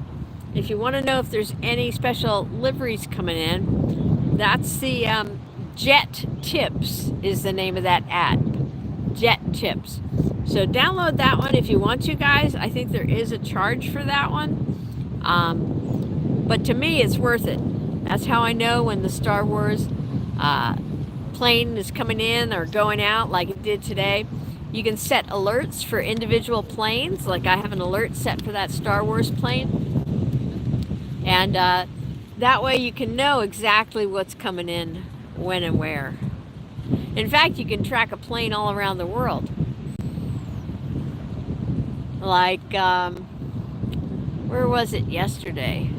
Speaker 1: if you want to know if there's any special liveries coming in, that's the Jet Tips is the name of that app. Jet Tips. So download that one if you want to, guys. I think there is a charge for that one. But to me, it's worth it. That's how I know when the Star Wars plane is coming in or going out like it did today. You can set alerts for individual planes. Like I have an alert set for that Star Wars plane. And that way you can know exactly what's coming in, when and where. In fact, you can track a plane all around the world. Like, where was it yesterday?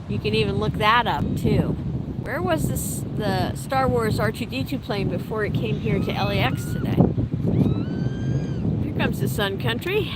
Speaker 1: You can even look that up too. Where was the Star Wars R2-D2 plane before it came here to LAX today? Here comes the Sun Country.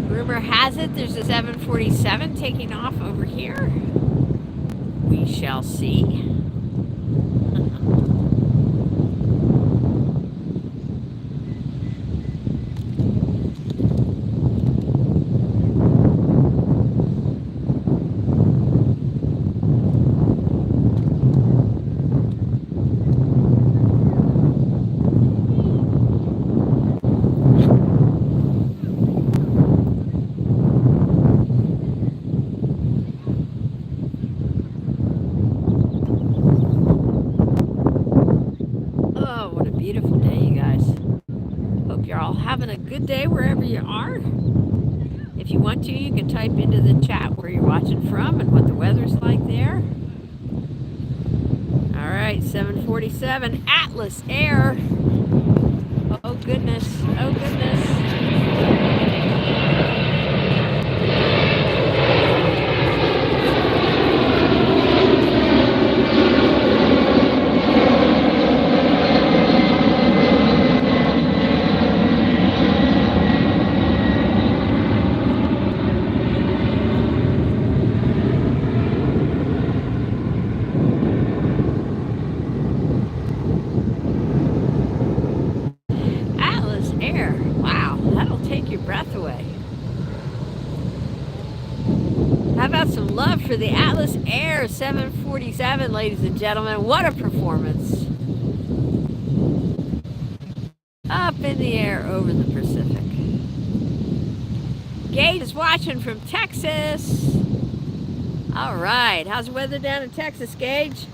Speaker 1: Rumor has it there's a 747 taking off over here. We shall see. Beautiful day, you guys. Hope you're all having a good day wherever you are. If you want to, you can type into the chat where you're watching from and what the weather's like there. All right, 747 Atlas Air. Oh goodness, oh goodness. Wow, that'll take your breath away. How about some love for the Atlas Air 747, ladies and gentlemen? What a performance. Up in the air over the Pacific. Gage is watching from Texas. All right, how's the weather down in Texas, Gage?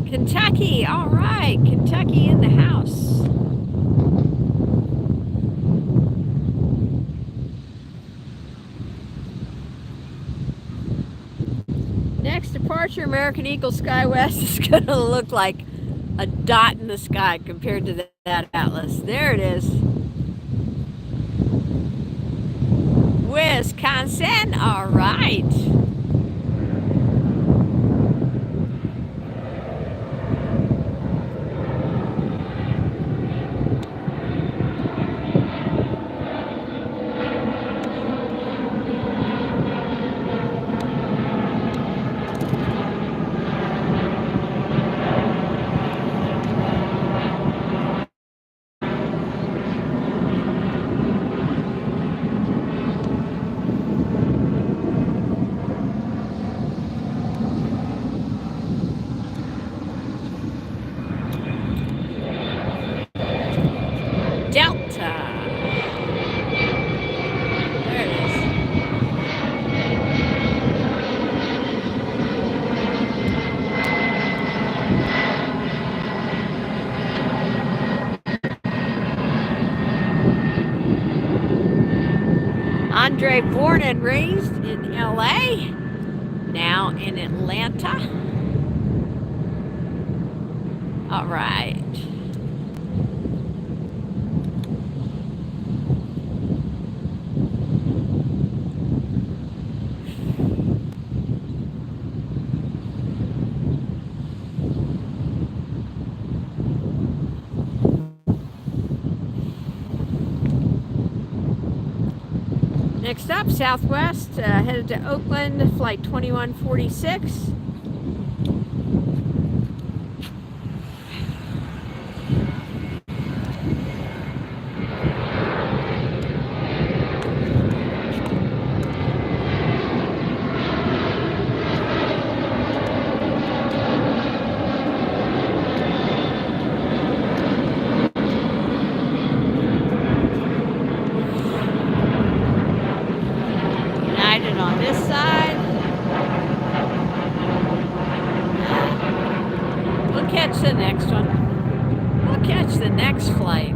Speaker 1: Kentucky, all right, Kentucky in the house. Next departure, American Eagle SkyWest is going to look like a dot in the sky compared to that Atlas. There it is. Wisconsin, all right. Delta. There it is. Andre, born and raised in LA, now in Atlanta. All right. Next up, Southwest, headed to Oakland, flight 2146. On this side, we'll catch the next one. We'll catch the next flight.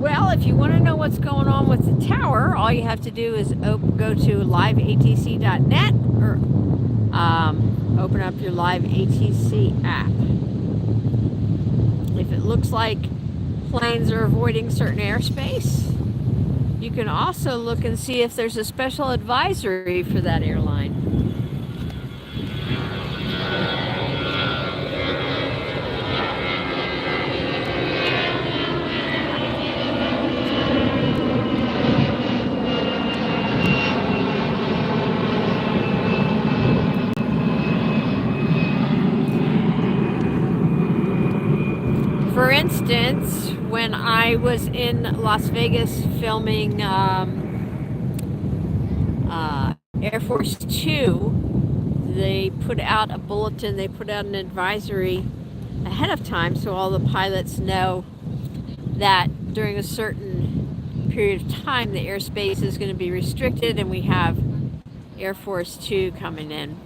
Speaker 1: Well, if you want to know what's going on with the tower, all you have to do is go to liveatc.net or open up your Live ATC app. If it looks like planes are avoiding certain airspace, you can also look and see if there's a special advisory for that airline. For instance, when I was in Las Vegas filming Air Force 2, they put out a bulletin, they put out an advisory ahead of time so all the pilots know that during a certain period of time the airspace is going to be restricted and we have Air Force 2 coming in.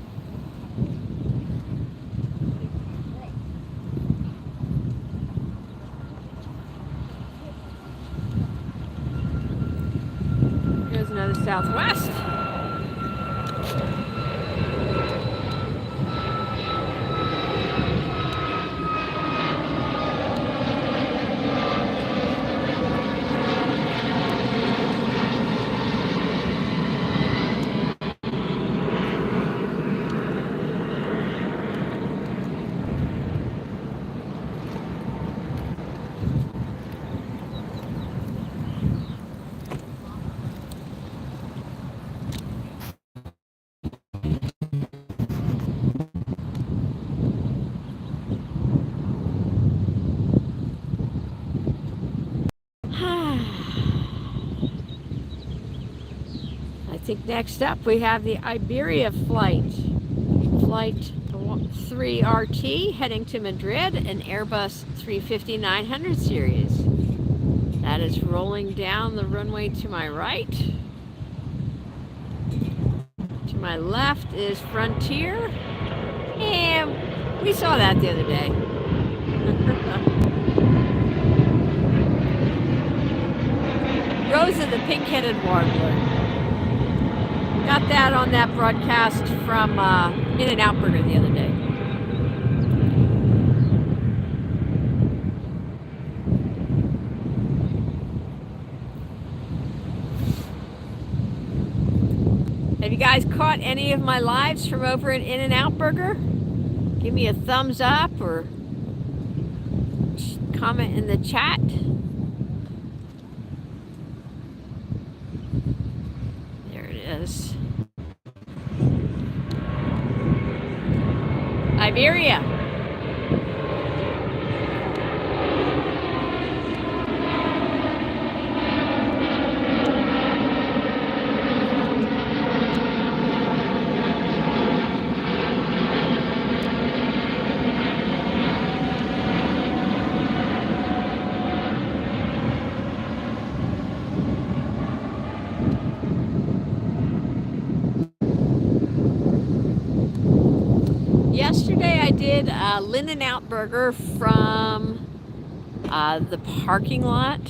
Speaker 1: Here's another Southwest. I think next up we have the Iberia flight 3RT heading to Madrid, an Airbus 350-900 series. That is rolling down the runway to my right. To my left is Frontier, and we saw that the other day. Rosa the pink-headed warbler. Got that on that broadcast from In-N-Out Burger the other day. Have you guys caught any of my lives from over at In-N-Out Burger? Give me a thumbs up or comment in the chat. There it is. Iberia. Yesterday I did a In-N-Out Burger from the parking lot.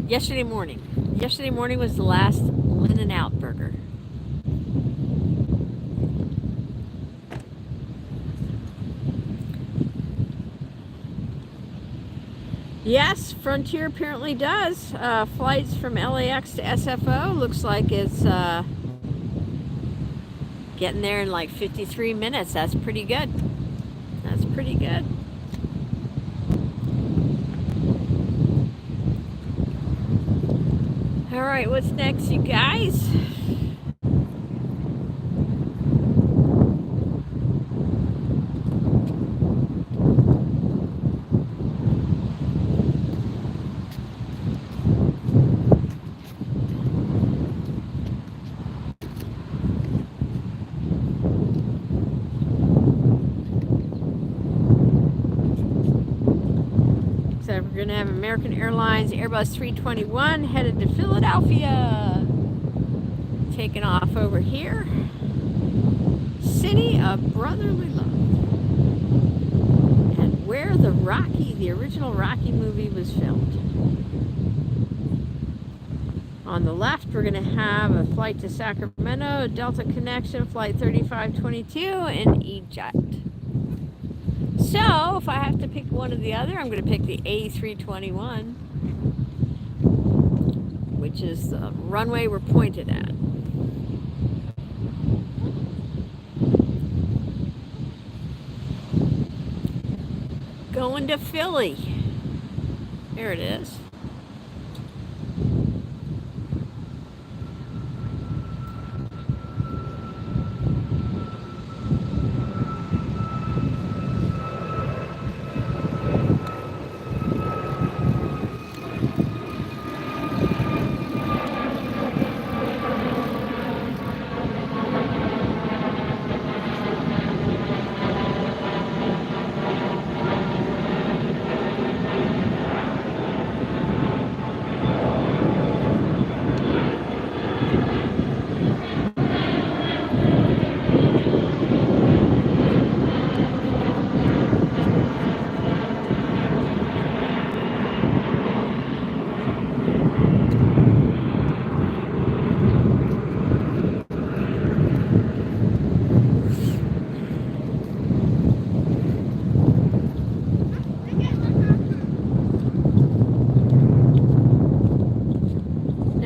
Speaker 1: Yesterday morning. Yesterday morning was the last In-N-Out Burger. Yes, Frontier apparently does. Flights from LAX to SFO. Looks like it's getting there in like 53 minutes. That's pretty good. pretty good. All right, what's next, you guys? So we're going to have American Airlines Airbus 321 headed to Philadelphia. Taking off over here. City of Brotherly Love. And where the original Rocky movie was filmed. On the left, we're going to have a flight to Sacramento, Delta Connection, flight 3522, and E-Jet. So, if I have to pick one or the other, I'm going to pick the A321, which is the runway we're pointed at. Going to Philly. There it is.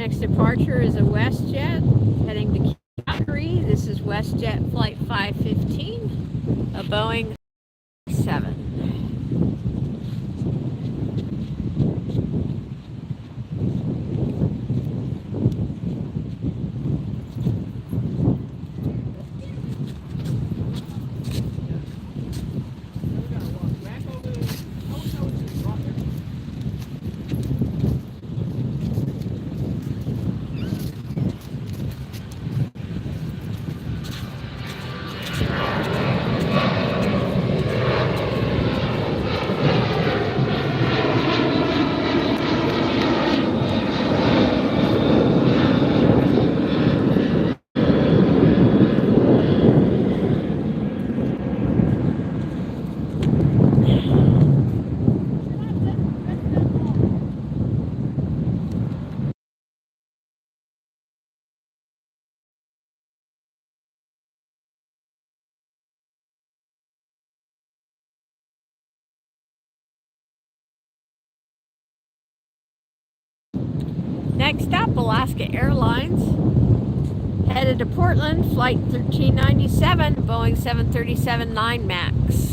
Speaker 1: Next departure is a WestJet heading to Calgary. This is WestJet Flight 515, a Boeing 7. Next up, Alaska Airlines, headed to Portland, flight 1397, Boeing 737-9 MAX.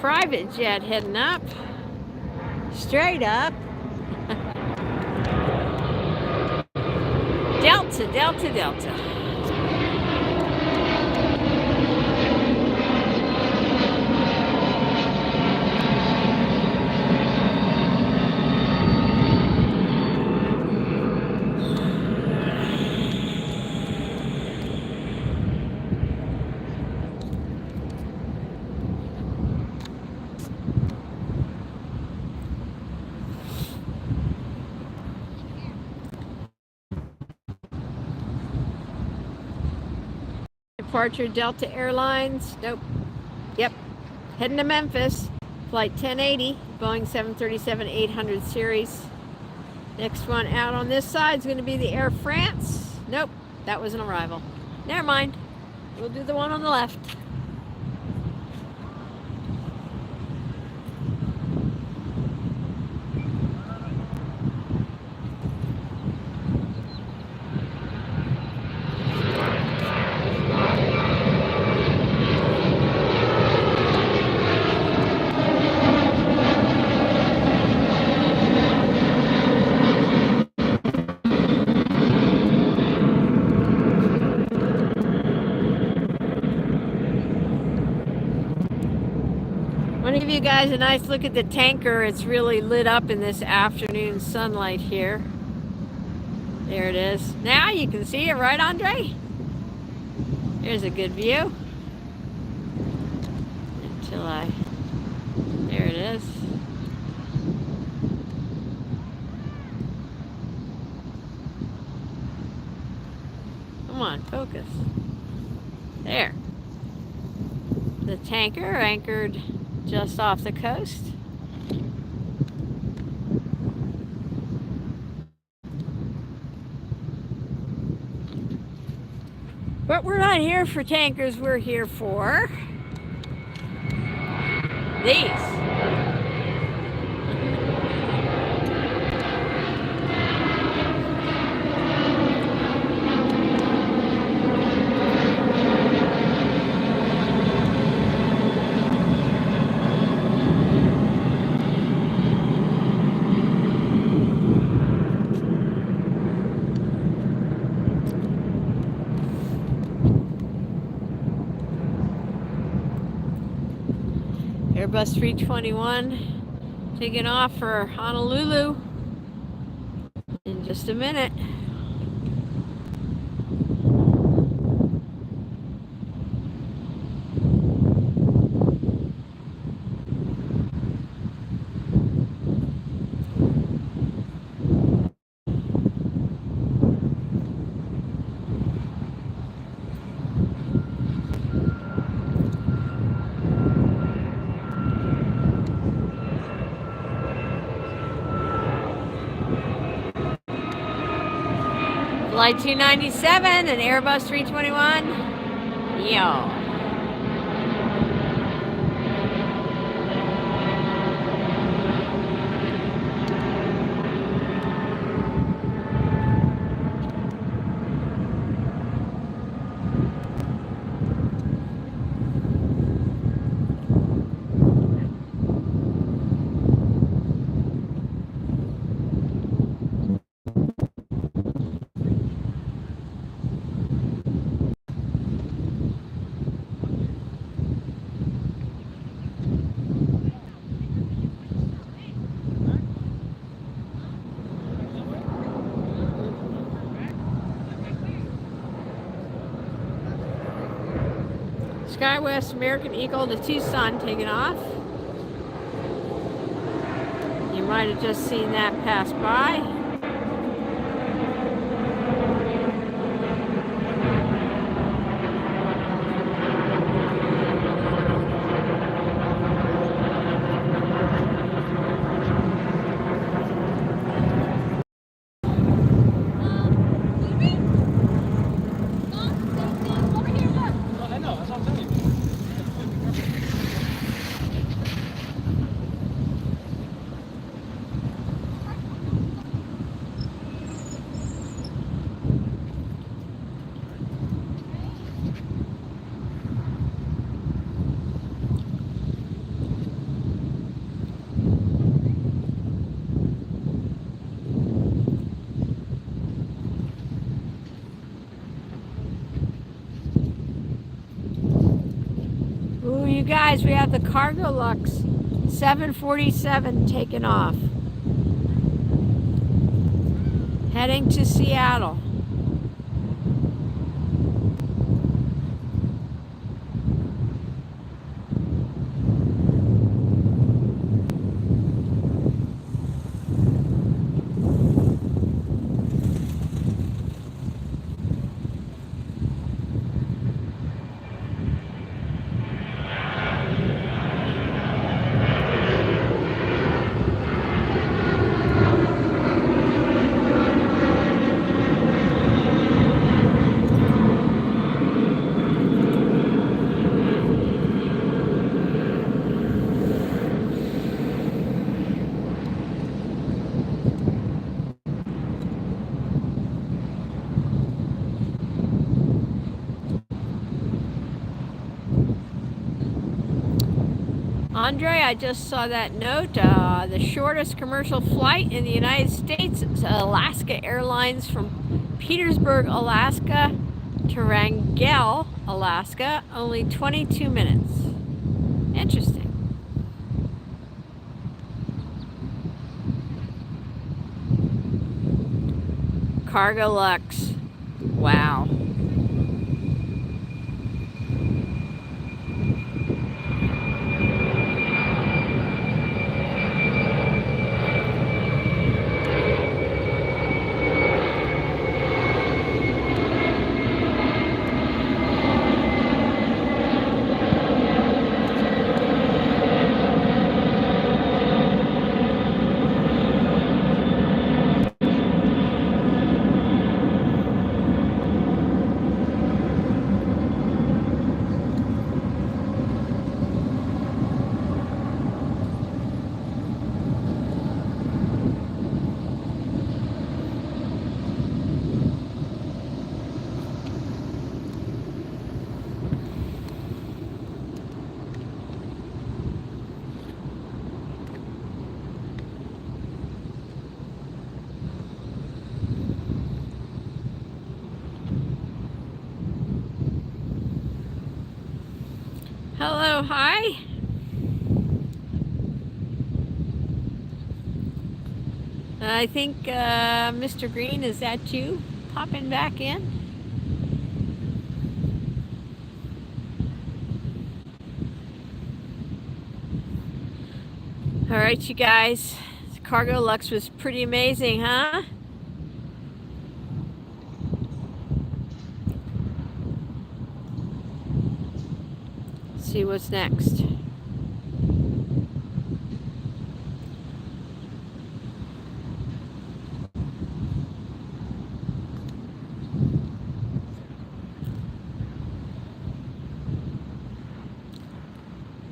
Speaker 1: private jet heading up. Straight up. Delta, Delta, Delta. Departure Delta Airlines. Nope. Yep. Heading to Memphis. Flight 1080, Boeing 737-800 series. Next one out on this side is going to be the Air France. Nope. That was an arrival. Never mind. We'll do the one on the left. I want to give you guys a nice look at the tanker. It's really lit up in this afternoon sunlight here. There it is. Now you can see it, right, Andre? There's a good view. There it is. Come on, focus. There. The tanker anchored just off the coast. But we're not here for tankers, we're here for these. Airbus 321 taking off for Honolulu in just a minute. Flight 297 and Airbus 321. Yo. SkyWest American Eagle to Tucson taking off. You might have just seen that pass by. you guys, we have the Cargo Lux 747 taking off. Heading to Seattle. Andre, I just saw that note. The shortest commercial flight in the United States is Alaska Airlines from Petersburg, Alaska to Wrangell, Alaska. Only 22 minutes. Interesting. Cargo Lux. Wow. Hello, hi. I think Mr. Green, is that you popping back in? All right, you guys. Cargo Lux was pretty amazing, huh? See what's next.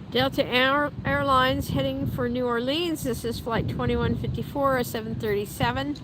Speaker 1: Delta Airlines heading for New Orleans. This is flight 2154, a 737.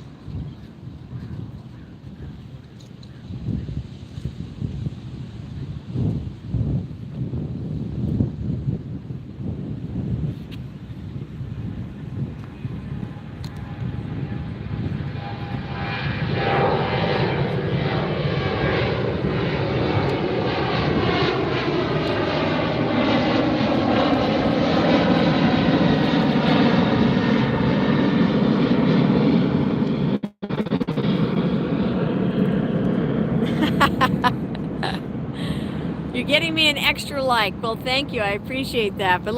Speaker 1: You're getting me an extra like. Well, thank you. I appreciate that. But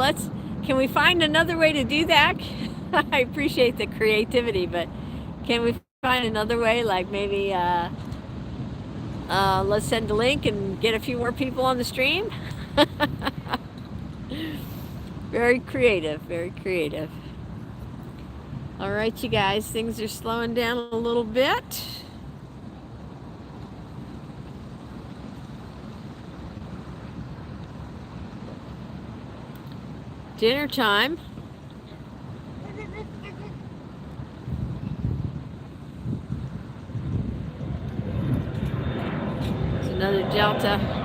Speaker 1: can we find another way to do that? I appreciate the creativity, but can we find another way? Like maybe let's send a link and get a few more people on the stream. Very creative, very creative. All right, you guys, things are slowing down a little bit. Dinner time. It's another Delta.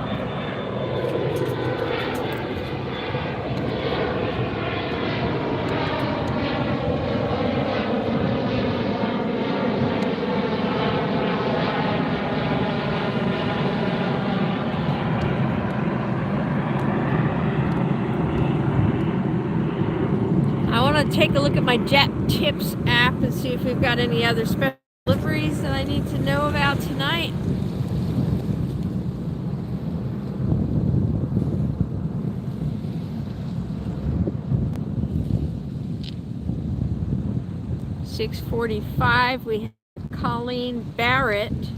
Speaker 1: take a look at my Jet Tips app and see if we've got any other special deliveries that I need to know about tonight. $6:45, we have Colleen Barrett,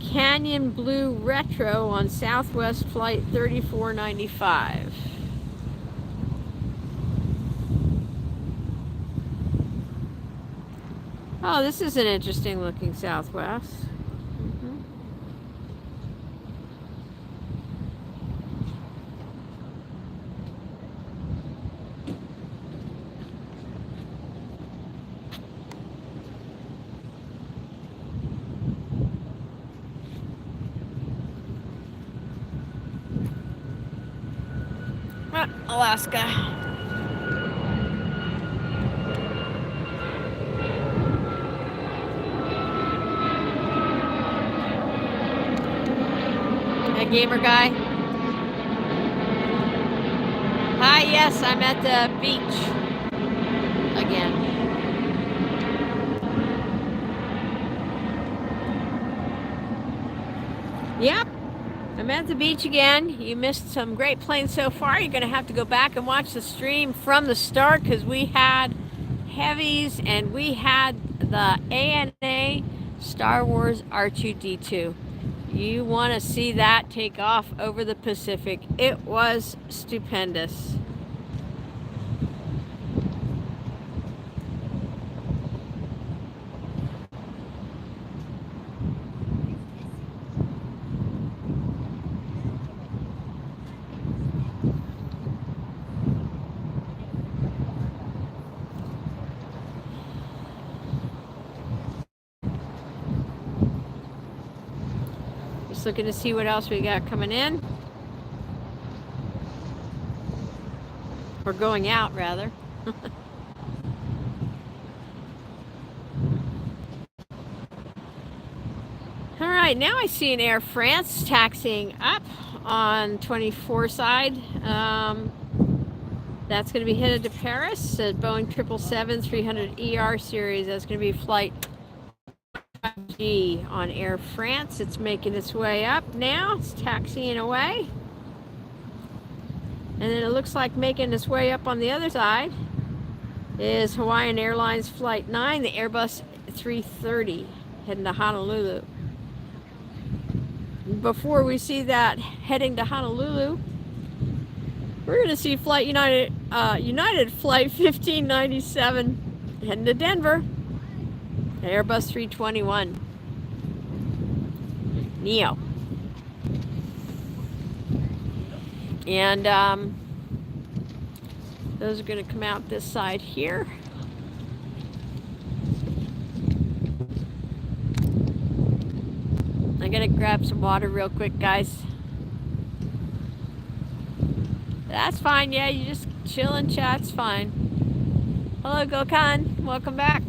Speaker 1: Canyon Blue Retro on Southwest Flight 3495. Oh, this is an interesting looking Southwest. Alaska. Hey, gamer guy. Hi, yes, I'm at the beach again. Yep. I'm at the beach again. You missed some great planes so far. You're going to have to go back and watch the stream from the start because we had heavies and we had the ANA Star Wars R2-D2. You want to see that take off over the Pacific. It was stupendous. Just looking to see what else we got coming in. Or going out, rather. All right, now I see an Air France taxiing up on 24 side. That's going to be headed to Paris. Boeing 777-300ER series. That's going to be flight G on Air France. It's making its way up now. It's taxiing away. And then it looks like making its way up on the other side is Hawaiian Airlines Flight 9, the Airbus 330, heading to Honolulu. Before we see that heading to Honolulu, we're going to see Flight United Flight 1597 heading to Denver. Airbus 321 Neo. And those are going to come out this side here. I gotta grab some water real quick, guys. That's fine, yeah, you just chill and chat's fine. Hello, Gokhan, welcome back.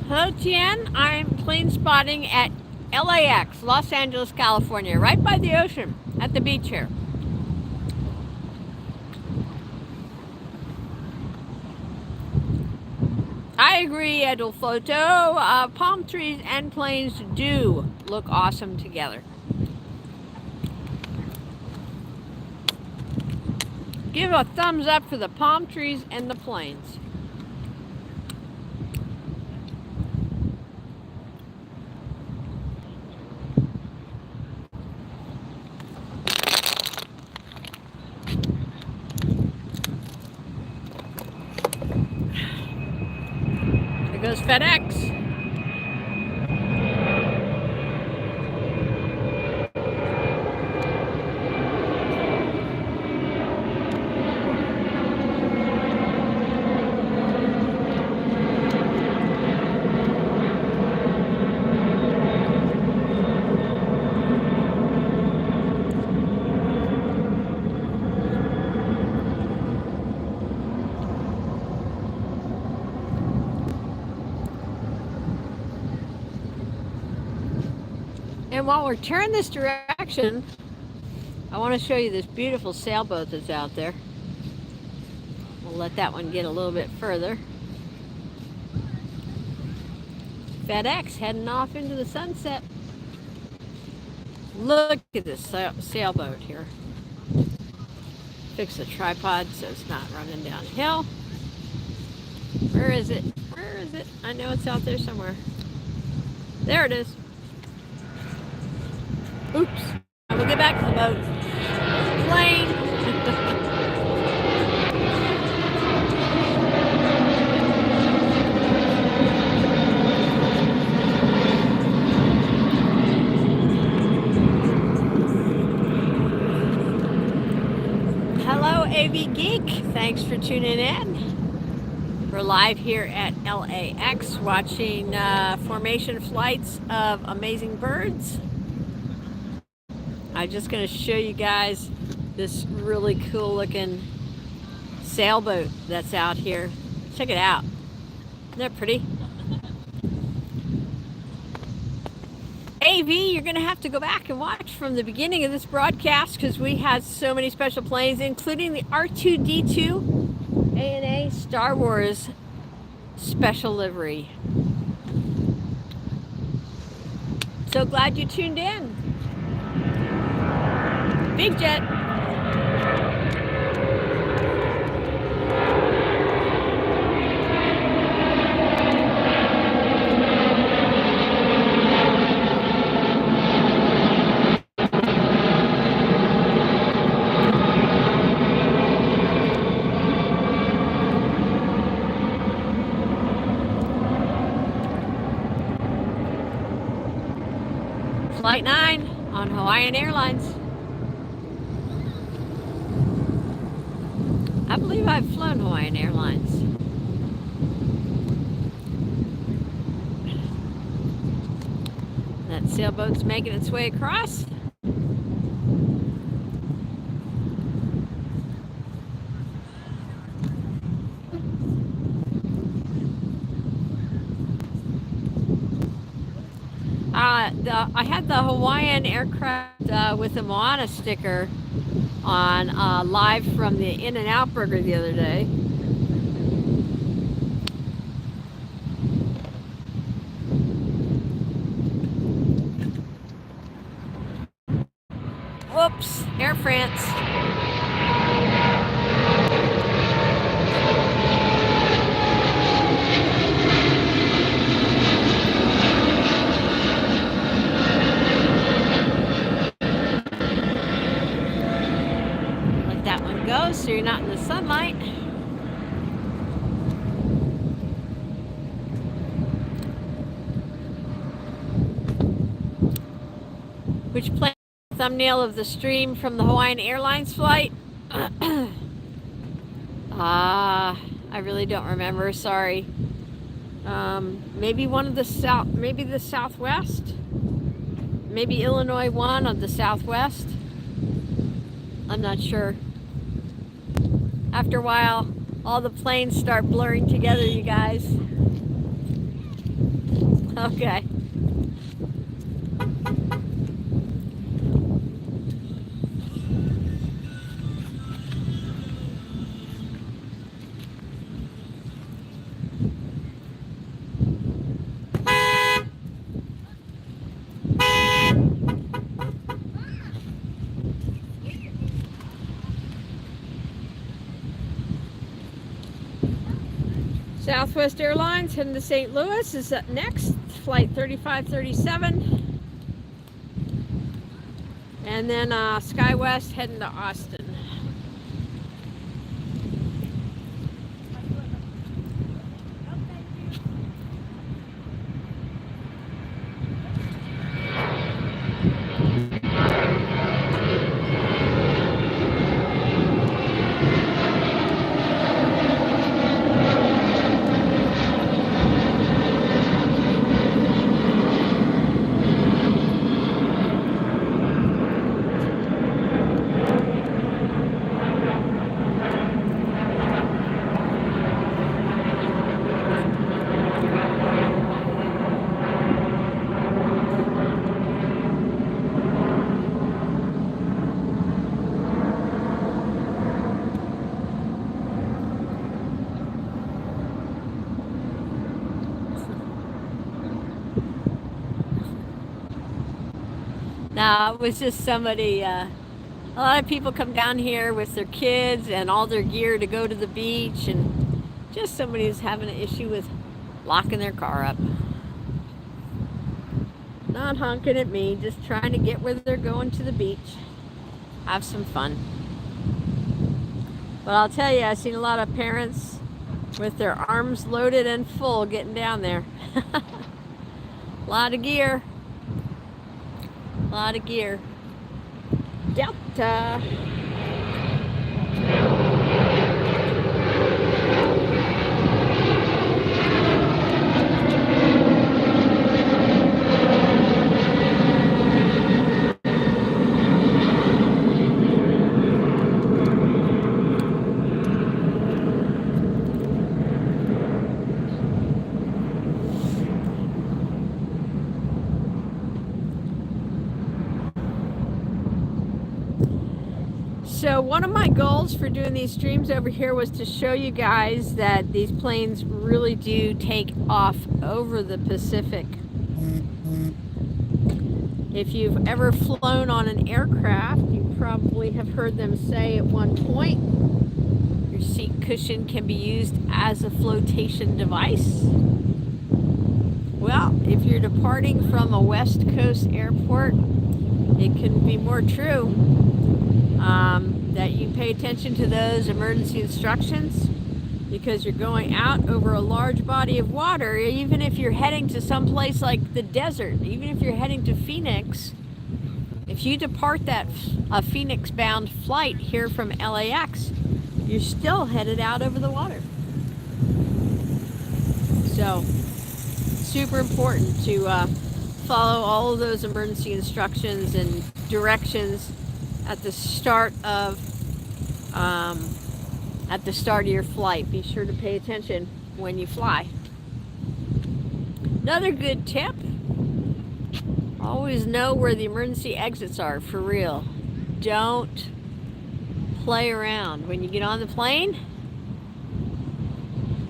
Speaker 1: Hello, Tian. I'm plane spotting at LAX, Los Angeles, California, right by the ocean, at the beach here. I agree, Edulfoto. Palm trees and planes do look awesome together. Give a thumbs up for the palm trees and the planes. FedEx. And while we're turning this direction, I want to show you this beautiful sailboat that's out there. We'll let that one get a little bit further. FedEx heading off into the sunset. Look at this sailboat here. Fix the tripod so it's not running downhill. Where is it? Where is it? I know it's out there somewhere. There it is. Oops. I will get back to the boat. Plane. Hello, AV Geek. Thanks for tuning in. We're live here at LAX watching formation flights of amazing birds. I'm just going to show you guys this really cool looking sailboat that's out here. Check it out. Isn't that pretty? AV, you're going to have to go back and watch from the beginning of this broadcast because we had so many special planes, including the R2-D2 ANA Star Wars special livery. So glad you tuned in. Big jet. Flight 9 on Hawaiian Airlines. I believe I've flown Hawaiian Airlines. That sailboat's making its way across. I had the Hawaiian aircraft with the Moana sticker on live from the In-N-Out Burger the other day. Whoops, Air France. So you're not in the sunlight. Which plane? Thumbnail of the stream from the Hawaiian Airlines flight. I really don't remember. Sorry. Maybe one of the south. Maybe the Southwest. Maybe Illinois one of the Southwest. I'm not sure. After a while, all the planes start blurring together, you guys. Okay. Southwest Airlines heading to St. Louis is up next, flight 3537. And then SkyWest heading to Austin. No, it was just somebody, a lot of people come down here with their kids and all their gear to go to the beach, and just somebody who's having an issue with locking their car up. Not honking at me, just trying to get where they're going to the beach. Have some fun. But I'll tell you, I've seen a lot of parents with their arms loaded and full getting down there. A lot of gear. A lot of gear. Delta. So one of my goals for doing these streams over here was to show you guys that these planes really do take off over the Pacific. If you've ever flown on an aircraft, you probably have heard them say at one point, your seat cushion can be used as a flotation device. Well, if you're departing from a West Coast airport, it couldn't be more true. That you pay attention to those emergency instructions, because you're going out over a large body of water. Even if you're heading to some place like the desert, even if you're heading to Phoenix, if you depart that Phoenix bound flight here from LAX, you're still headed out over the water. So super important to follow all of those emergency instructions and directions at the start of your flight. Be sure to pay attention when you fly. Another good tip: always know where the emergency exits are, for real. Don't play around. When you get on the plane,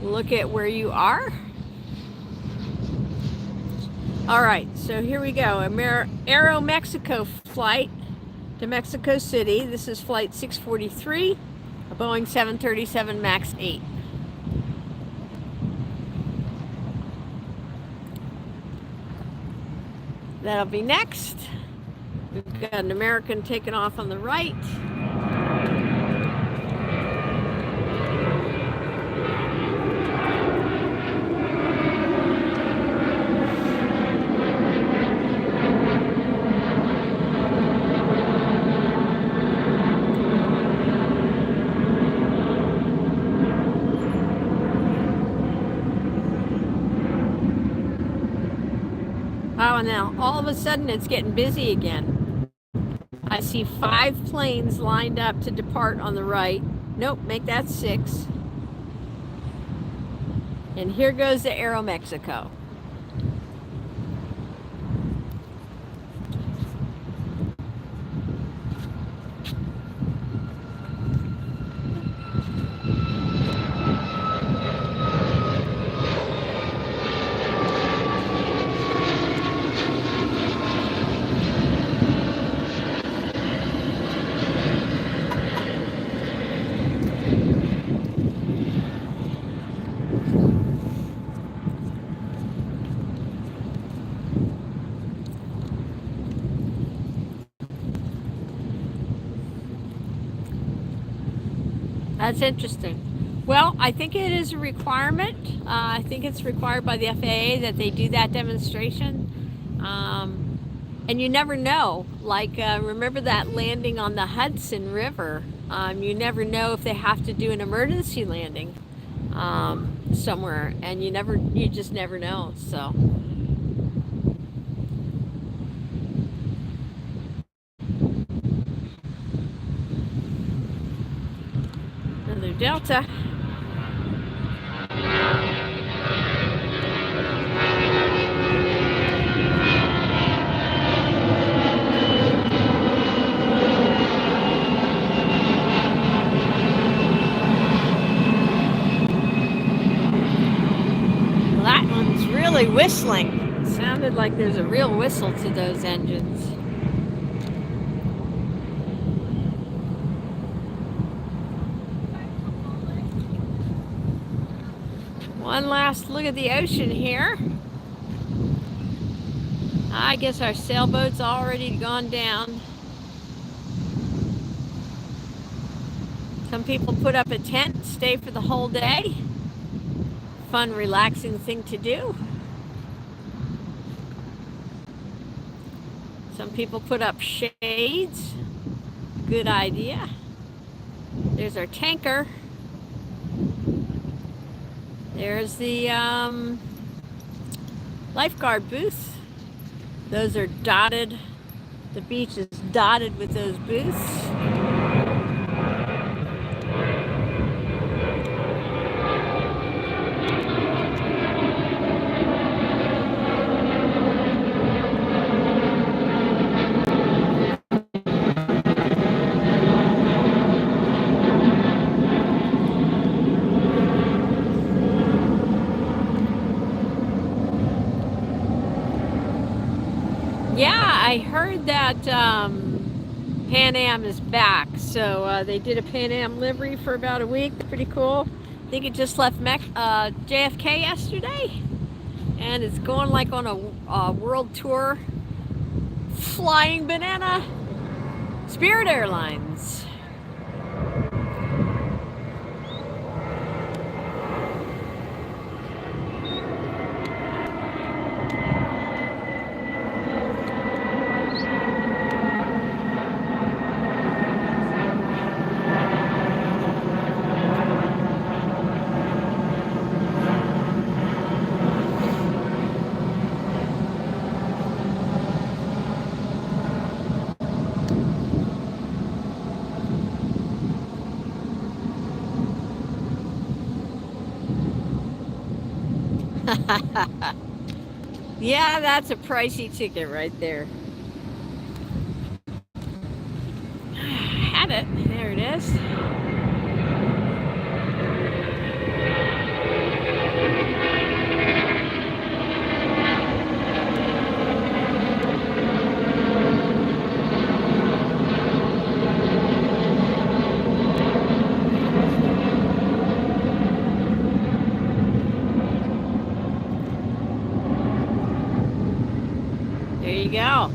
Speaker 1: look at where you are. All right, so here we go. Aeromexico flight to Mexico City. This is flight 643, a Boeing 737 MAX 8. That'll be next. We've got an American taking off on the right. Oh, and now all of a sudden it's getting busy again. I see 5 planes lined up to depart on the right. Nope, make that 6. And here goes the Aeromexico. That's interesting. Well, I think it is a requirement. I think it's required by the FAA that they do that demonstration. And you never know. Like, remember that landing on the Hudson River? You never know if they have to do an emergency landing somewhere, and you just never know. So. Another Delta. Well, that one's really whistling. It sounded like there's a real whistle to those engines. One last look at the ocean here. I guess our sailboat's already gone down. Some people put up a tent, stay for the whole day. Fun, relaxing thing to do. Some people put up shades. Good idea. There's our tanker. There's the lifeguard booth. Those are dotted. The beach is dotted with those booths. Yeah, I heard that Pan Am is back. So they did a Pan Am livery for about a week. Pretty cool. I think it just left JFK yesterday. And it's going like on a world tour. Flying banana. Spirit Airlines. Yeah, that's a pricey ticket right there. Had it. There it is. There you go.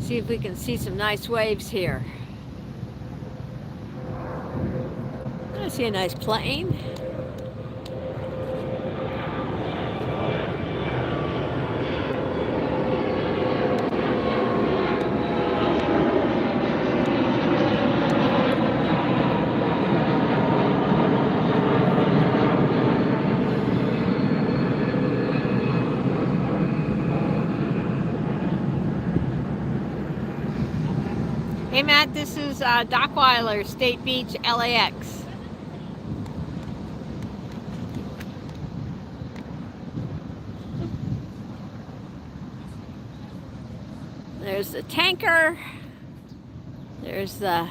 Speaker 1: See if we can see some nice waves here. I see a nice plane. Hey Matt, this is Dockweiler, State Beach, LAX. There's the tanker. There's the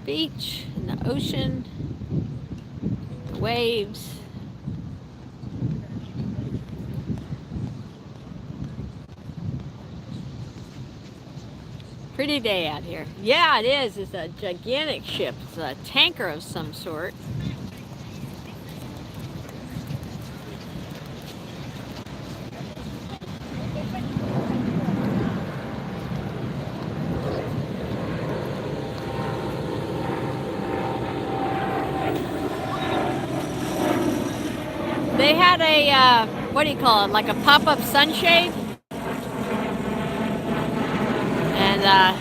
Speaker 1: beach and the ocean, the waves. Pretty day out here. Yeah, it is. It's a gigantic ship. It's a tanker of some sort. They had a, what do you call it, like a pop-up sunshade? And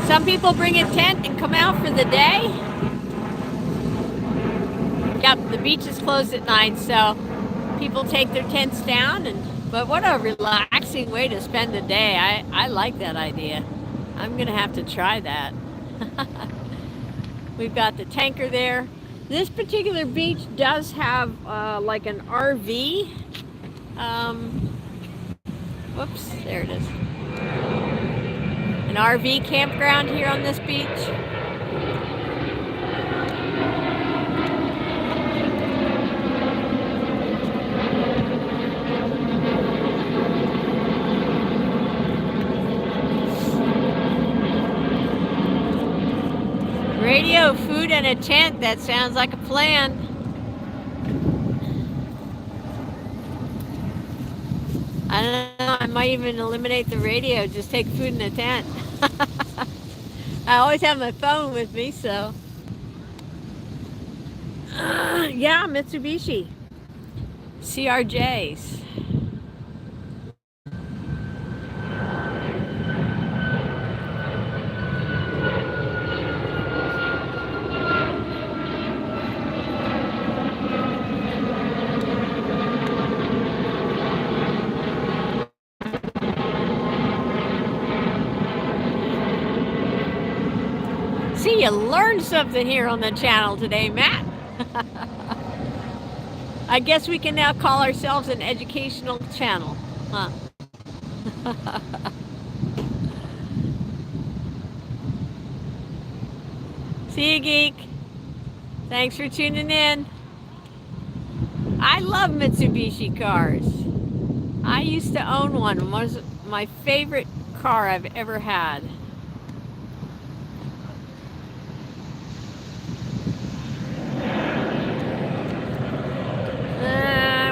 Speaker 1: some people bring a tent and come out for the day. Yep, the beach is closed at 9, so people take their tents down. But what a relaxing way to spend the day. I like that idea. I'm gonna have to try that. We've got the tanker there. This particular beach does have like an RV. Whoops, there it is. An RV campground here on this beach. food and a tent. That sounds like a plan. I don't know, I might even eliminate the radio, just take food in a tent. I always have my phone with me, so. Yeah, Mitsubishi. CRJs. See, you learned something here on the channel today, Matt. I guess we can now call ourselves an educational channel, huh? See you, geek. Thanks for tuning in. I love Mitsubishi cars. I used to own one. It was my favorite car I've ever had.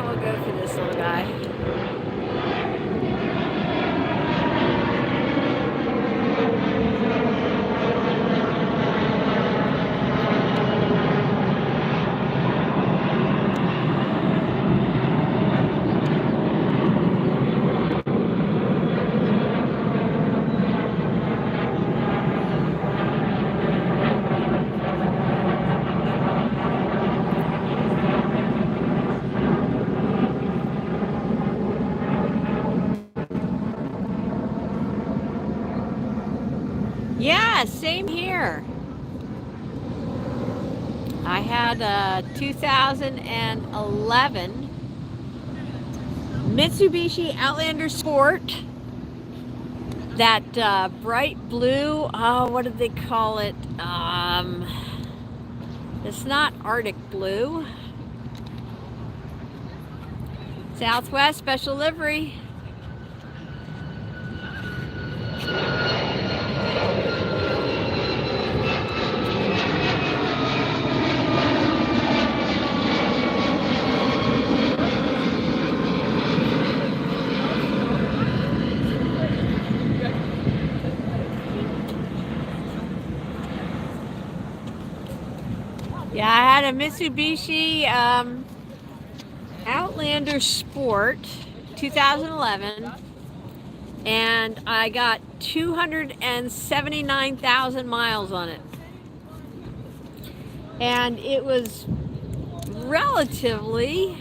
Speaker 1: We'll go for this little guy. Yeah, same here. I had a 2011 Mitsubishi Outlander Sport. That bright blue, oh, what did they call it? It's not Arctic blue. Southwest special livery. Yeah, I had a Mitsubishi Outlander Sport 2011, and I got 279,000 miles on it. And it was relatively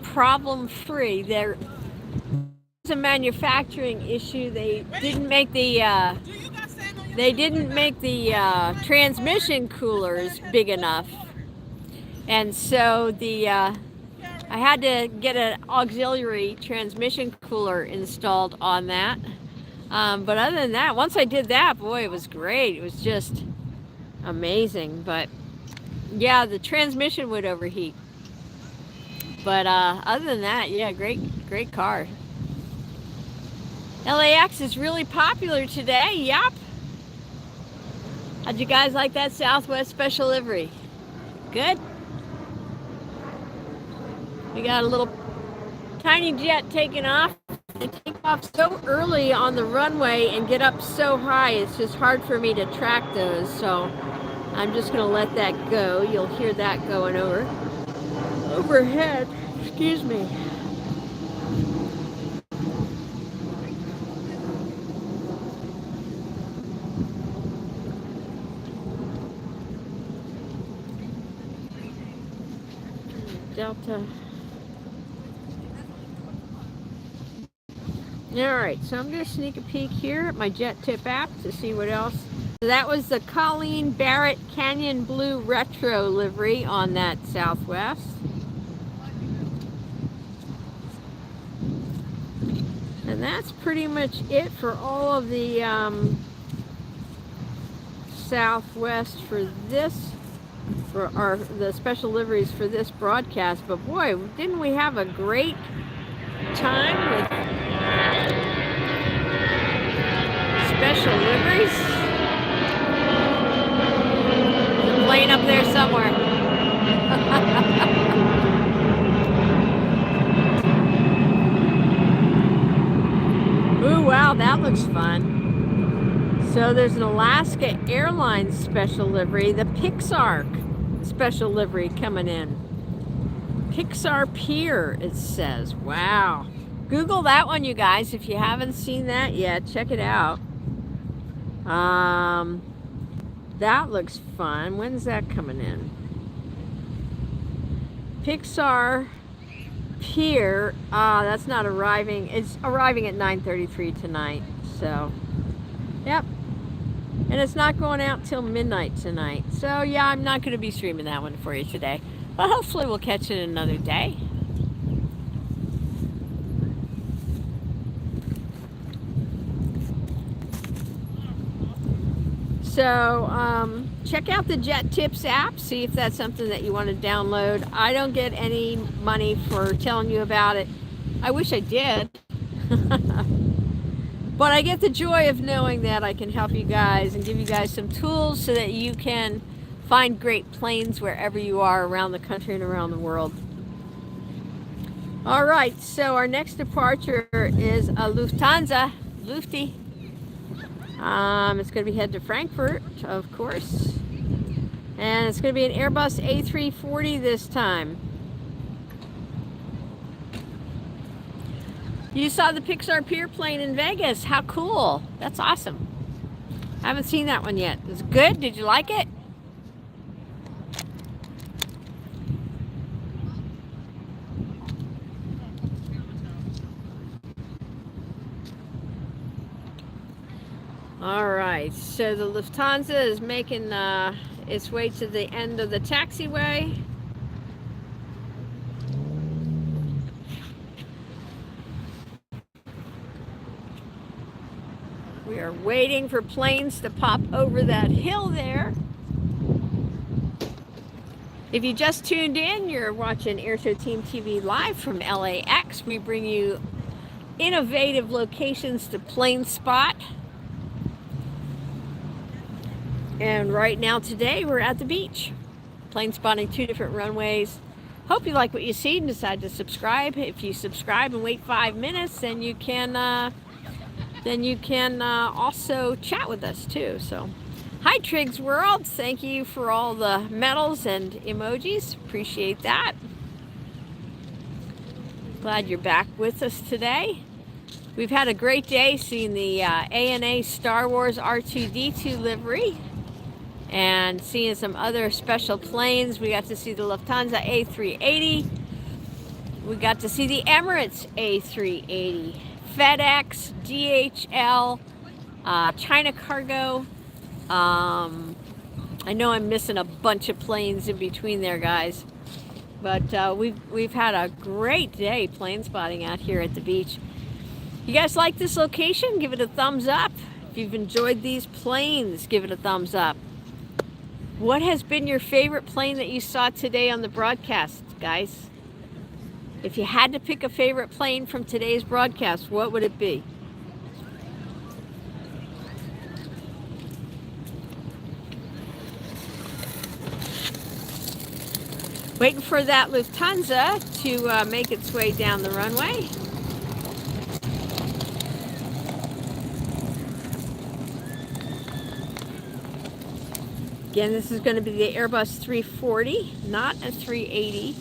Speaker 1: problem-free. There was a manufacturing issue. They didn't make the transmission coolers big enough, and so I had to get an auxiliary transmission cooler installed on that. But other than that, once I did that, boy, it was great. It was just amazing. But yeah, the transmission would overheat. But other than that, yeah, great car. LAX is really popular today. Yup. How'd you guys like that Southwest special livery? Good? We got a little tiny jet taking off. They take off so early on the runway and get up so high, it's just hard for me to track those, so I'm just gonna let that go. You'll hear that going overhead. Excuse me. Delta. Alright, so I'm going to sneak a peek here at my Jet Tip app to see what else. So that was the Colleen Barrett Canyon Blue Retro livery on that Southwest. And that's pretty much it for all of the Southwest for this, for the special liveries for this broadcast. But boy, didn't we have a great time with special liveries? The Wow, that looks fun. So there's an Alaska Airlines special livery, the Pixar special livery coming in. Pixar Pier, it says. Wow. Google that one, you guys. If you haven't seen that yet, check it out. That looks fun. When's that coming in? Pixar Pier. That's not arriving. It's arriving at 9:33 tonight. So, yep. And it's not going out till midnight tonight. So, yeah, I'm not going to be streaming that one for you today. But hopefully we'll catch it another day. So, check out the Jet Tips app. See if that's something that you want to download. I don't get any money for telling you about it. I wish I did. But I get the joy of knowing that I can help you guys and give you guys some tools so that you can find great planes wherever you are around the country and around the world. All right, so our next departure is a Lufthansa, Lufty. It's going to be headed to Frankfurt, of course. And it's going to be an Airbus A340 this time. You saw the Pixar Pier plane in Vegas. How cool. That's awesome. I haven't seen that one yet. It's good. Did you like it? All right, so the Lufthansa is making its way to the end of the taxiway. We are waiting for planes to pop over that hill there. If you just tuned in, you're watching Airshow Team TV live from LAX. We bring you innovative locations to plane spot. And right now today we're at the beach, plane spotting 2 different runways. Hope you like what you see and decide to subscribe. If you subscribe and wait 5 minutes, then you can also chat with us too. So, hi Triggs World, thank you for all the medals and emojis. Appreciate that. Glad you're back with us today. We've had a great day seeing the ANA Star Wars R2-D2 livery. And seeing some other special planes. We got to see the Lufthansa A380. We got to see the Emirates A380. FedEx, DHL, China Cargo. I know I'm missing a bunch of planes in between there, guys. But we've had a great day plane spotting out here at the beach. You guys like this location? Give it a thumbs up. If you've enjoyed these planes, give it a thumbs up. What has been your favorite plane that you saw today on the broadcast, guys? If you had to pick a favorite plane from today's broadcast, what would it be? Waiting for that Lufthansa to make its way down the runway. Again, this is going to be the Airbus 340, not a 380,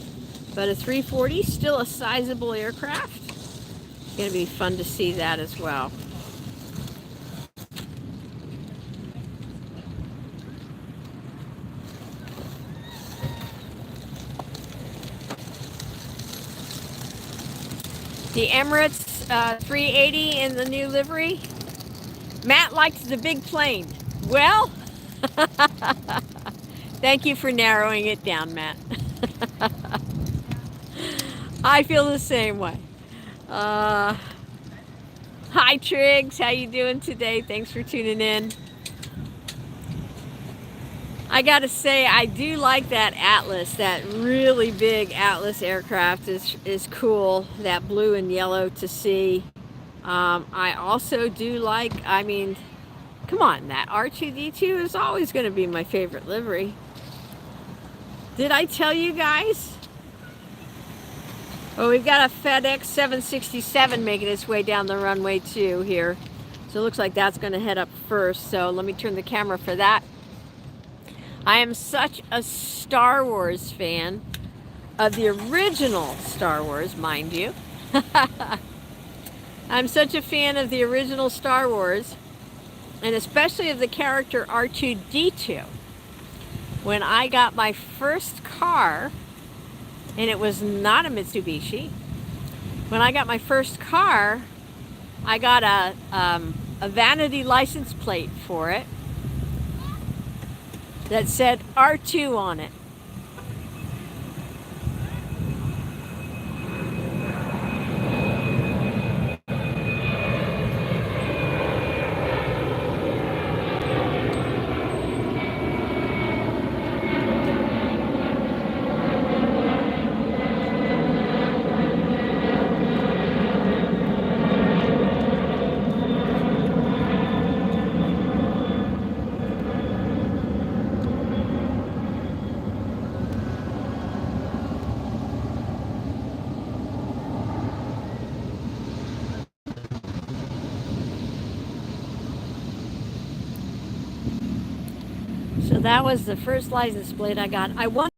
Speaker 1: but a 340, still a sizable aircraft. It's going to be fun to see that as well. The Emirates 380 in the new livery. Matt liked the big plane. Well, thank you for narrowing it down, Matt. I feel the same way. Hi Triggs, how you doing today? Thanks for tuning in. I gotta say, I do like that Atlas. That really big Atlas aircraft is cool. That blue and yellow to see. I also do like, I mean, come on, that R2-D2 is always going to be my favorite livery. Did I tell you guys? Oh, we've got a FedEx 767 making its way down the runway too here. So it looks like that's going to head up first. So let me turn the camera for that. I am such a Star Wars fan of the original Star Wars, mind you. I'm such a fan of the original Star Wars, and especially of the character R2-D2. When I got my first car, and it was not a Mitsubishi, when I got my first car, I got a vanity license plate for it that said R2 on it. So that was the first license plate I got. I wanted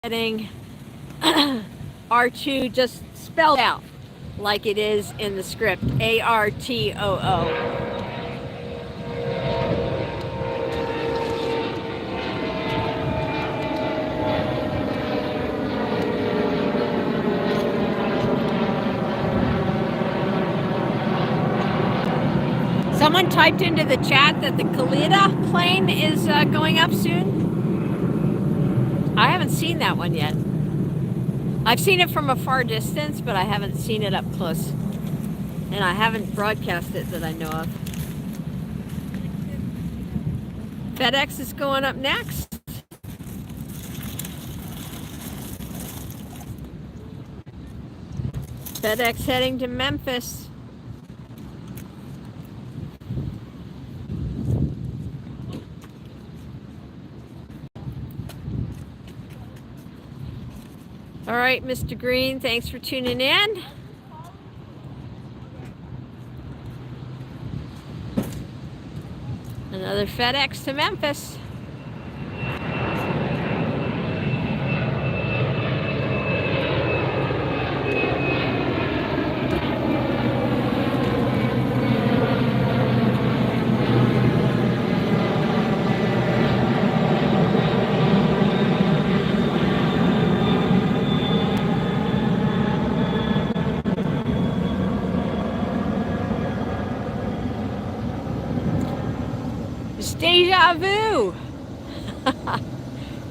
Speaker 1: getting R2 just spelled out like it is in the script, A-R-T-O-O. Someone typed into the chat that the Kalita plane is going up soon. I haven't seen that one yet. I've seen it from a far distance, but I haven't seen it up close. And I haven't broadcast it that I know of. FedEx is going up next. FedEx heading to Memphis. All right, Mr. Green, thanks for tuning in. Another FedEx to Memphis. Deja vu!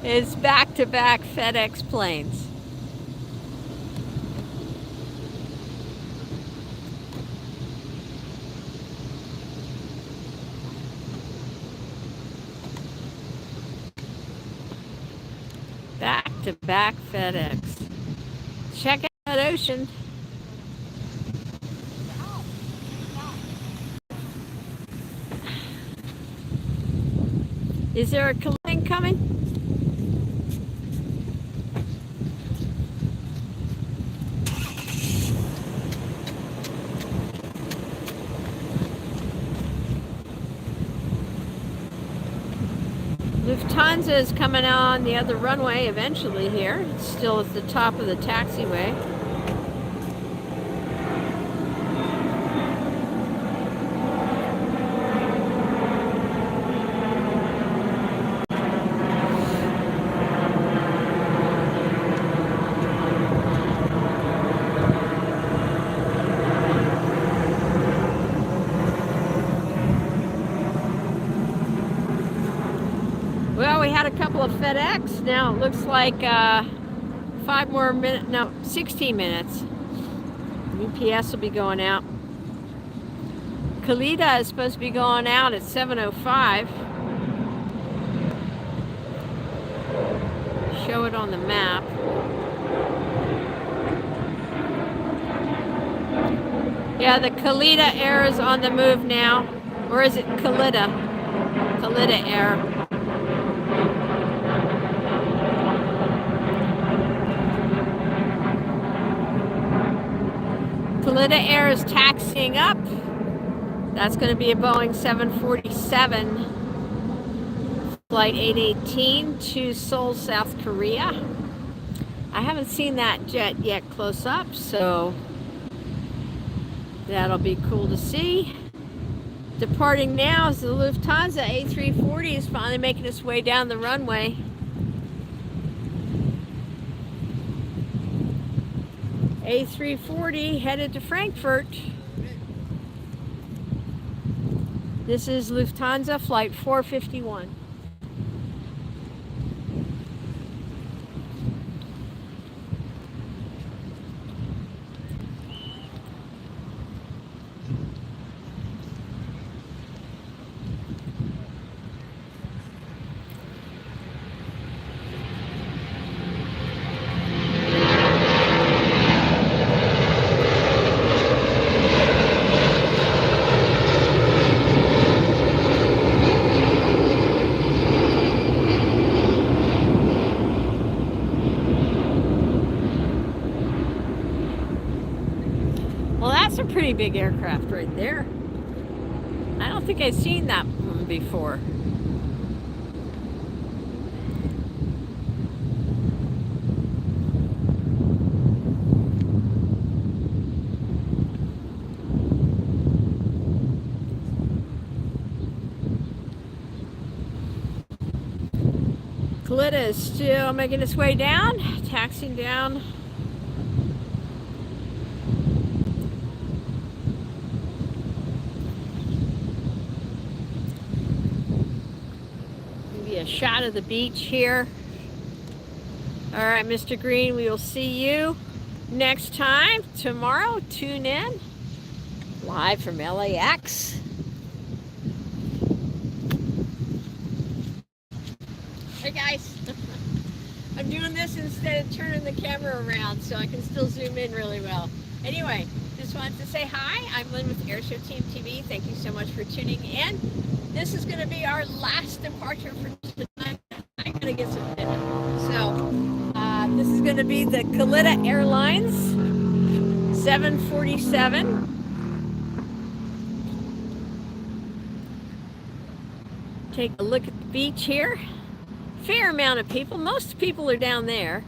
Speaker 1: It's back-to-back FedEx planes. Back-to-back FedEx. Check out that ocean. Is there a plane coming? Lufthansa is coming on the other runway eventually here. It's still at the top of the taxiway. Of FedEx. Now it looks like 16 minutes. UPS will be going out. Kalita is supposed to be going out at 7:05. Show it on the map. Yeah, the Kalita Air is on the move now. Or is it Kalita? Kalita Air. Kalita Air is taxiing up. That's going to be a Boeing 747 Flight 818 to Seoul, South Korea. I haven't seen that jet yet close up, so that'll be cool to see. Departing now is the Lufthansa A380 is finally making its way down the runway. A340 headed to Frankfurt. This is Lufthansa Flight 451. Well, that's a pretty big aircraft right there. I don't think I've seen that one before. Kalita is still making its way down, taxiing down. A shot of the beach here. All right, Mr. Green, we will see you next time tomorrow. Tune in live from LAX. Hey guys, I'm doing this instead of turning the camera around so I can still zoom in really well. Anyway, just wanted to say hi. I'm Lynn with Airshow Team TV. Thank you so much for tuning in. This is going to be our last departure for tonight. I'm going to get some dinner. So, this is going to be the Kalita Airlines 747. Take a look at the beach here. Fair amount of people. Most people are down there.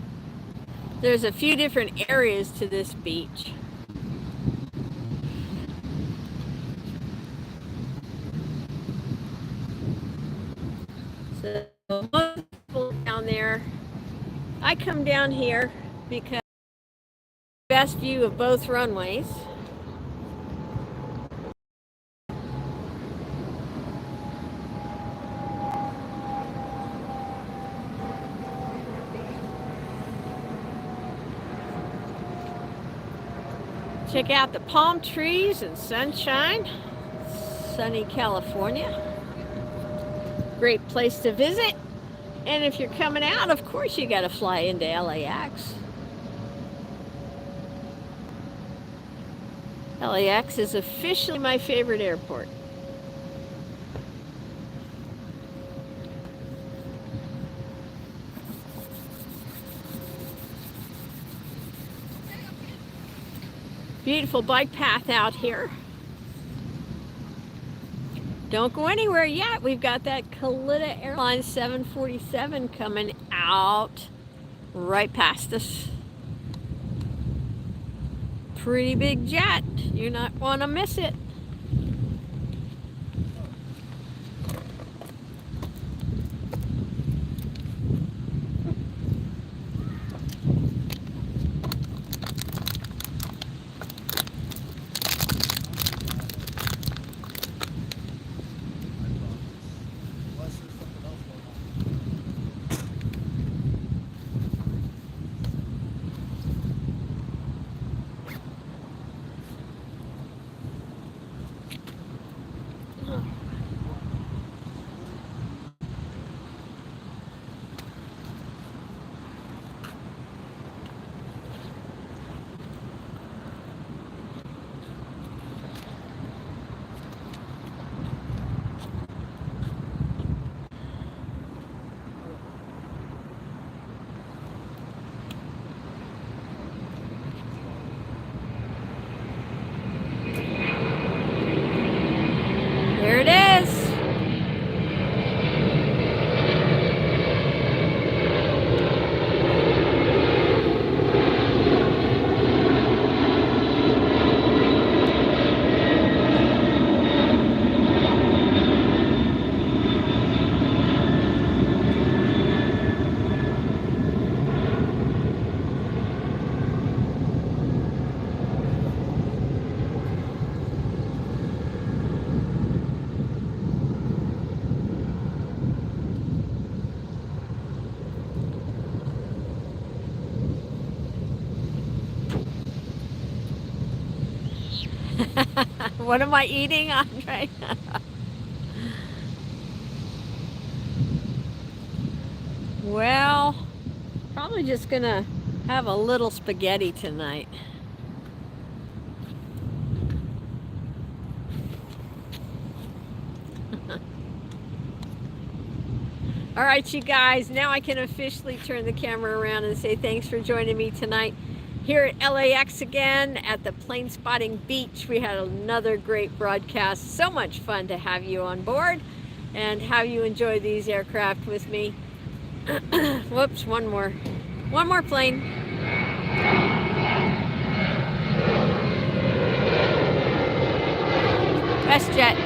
Speaker 1: There's a few different areas to this beach. So most people down there. I come down here because the best view of both runways. Check out the palm trees and sunshine. Sunny California. Great place to visit. And if you're coming out, of course you got to fly into LAX. LAX is officially my favorite airport. Beautiful bike path out here. Don't go anywhere yet. We've got that Kalita Airlines 747 coming out right past us. Pretty big jet. You not want to miss it. What am I eating, Andre? Well, probably just gonna have a little spaghetti tonight. All right, you guys, now I can officially turn the camera around and say thanks for joining me tonight here at LAX again at the plane spotting beach. We had another great broadcast. So much fun to have you on board and have you enjoy these aircraft with me. Whoops, one more plane. WestJet.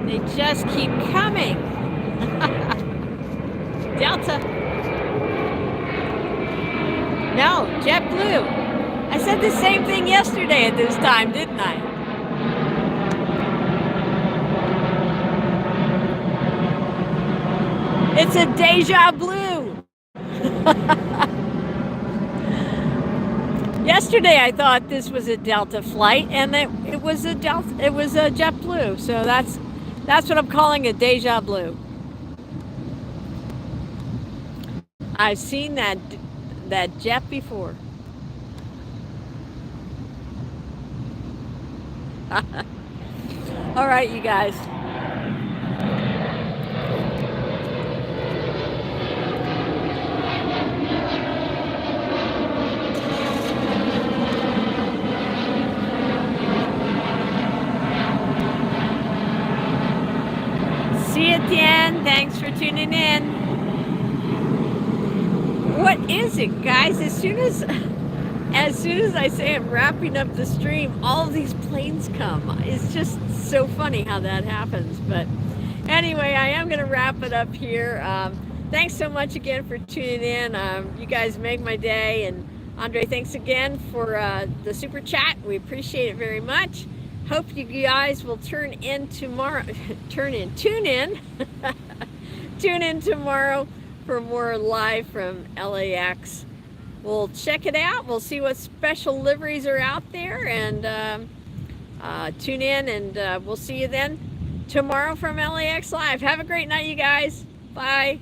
Speaker 1: They just keep coming. Delta. No, JetBlue. I said the same thing yesterday at this time, didn't I? It's a deja blue. Yesterday I thought this was a Delta flight, and it was a JetBlue. So that's what I'm calling a deja blue. I've seen that jet before. All right, you guys. See you at the end. Thanks for tuning in. What is it, guys? As soon as I say I'm wrapping up the stream, all of these planes come. It's just so funny how that happens. But anyway, I am going to wrap it up here. Thanks so much again for tuning in. You guys make my day. And Andre, thanks again for the super chat. We appreciate it very much. Hope you guys will tune in tomorrow for more live from LAX. We'll check it out. We'll see what special liveries are out there, and tune in, and we'll see you then tomorrow from LAX Live. Have a great night, you guys. Bye.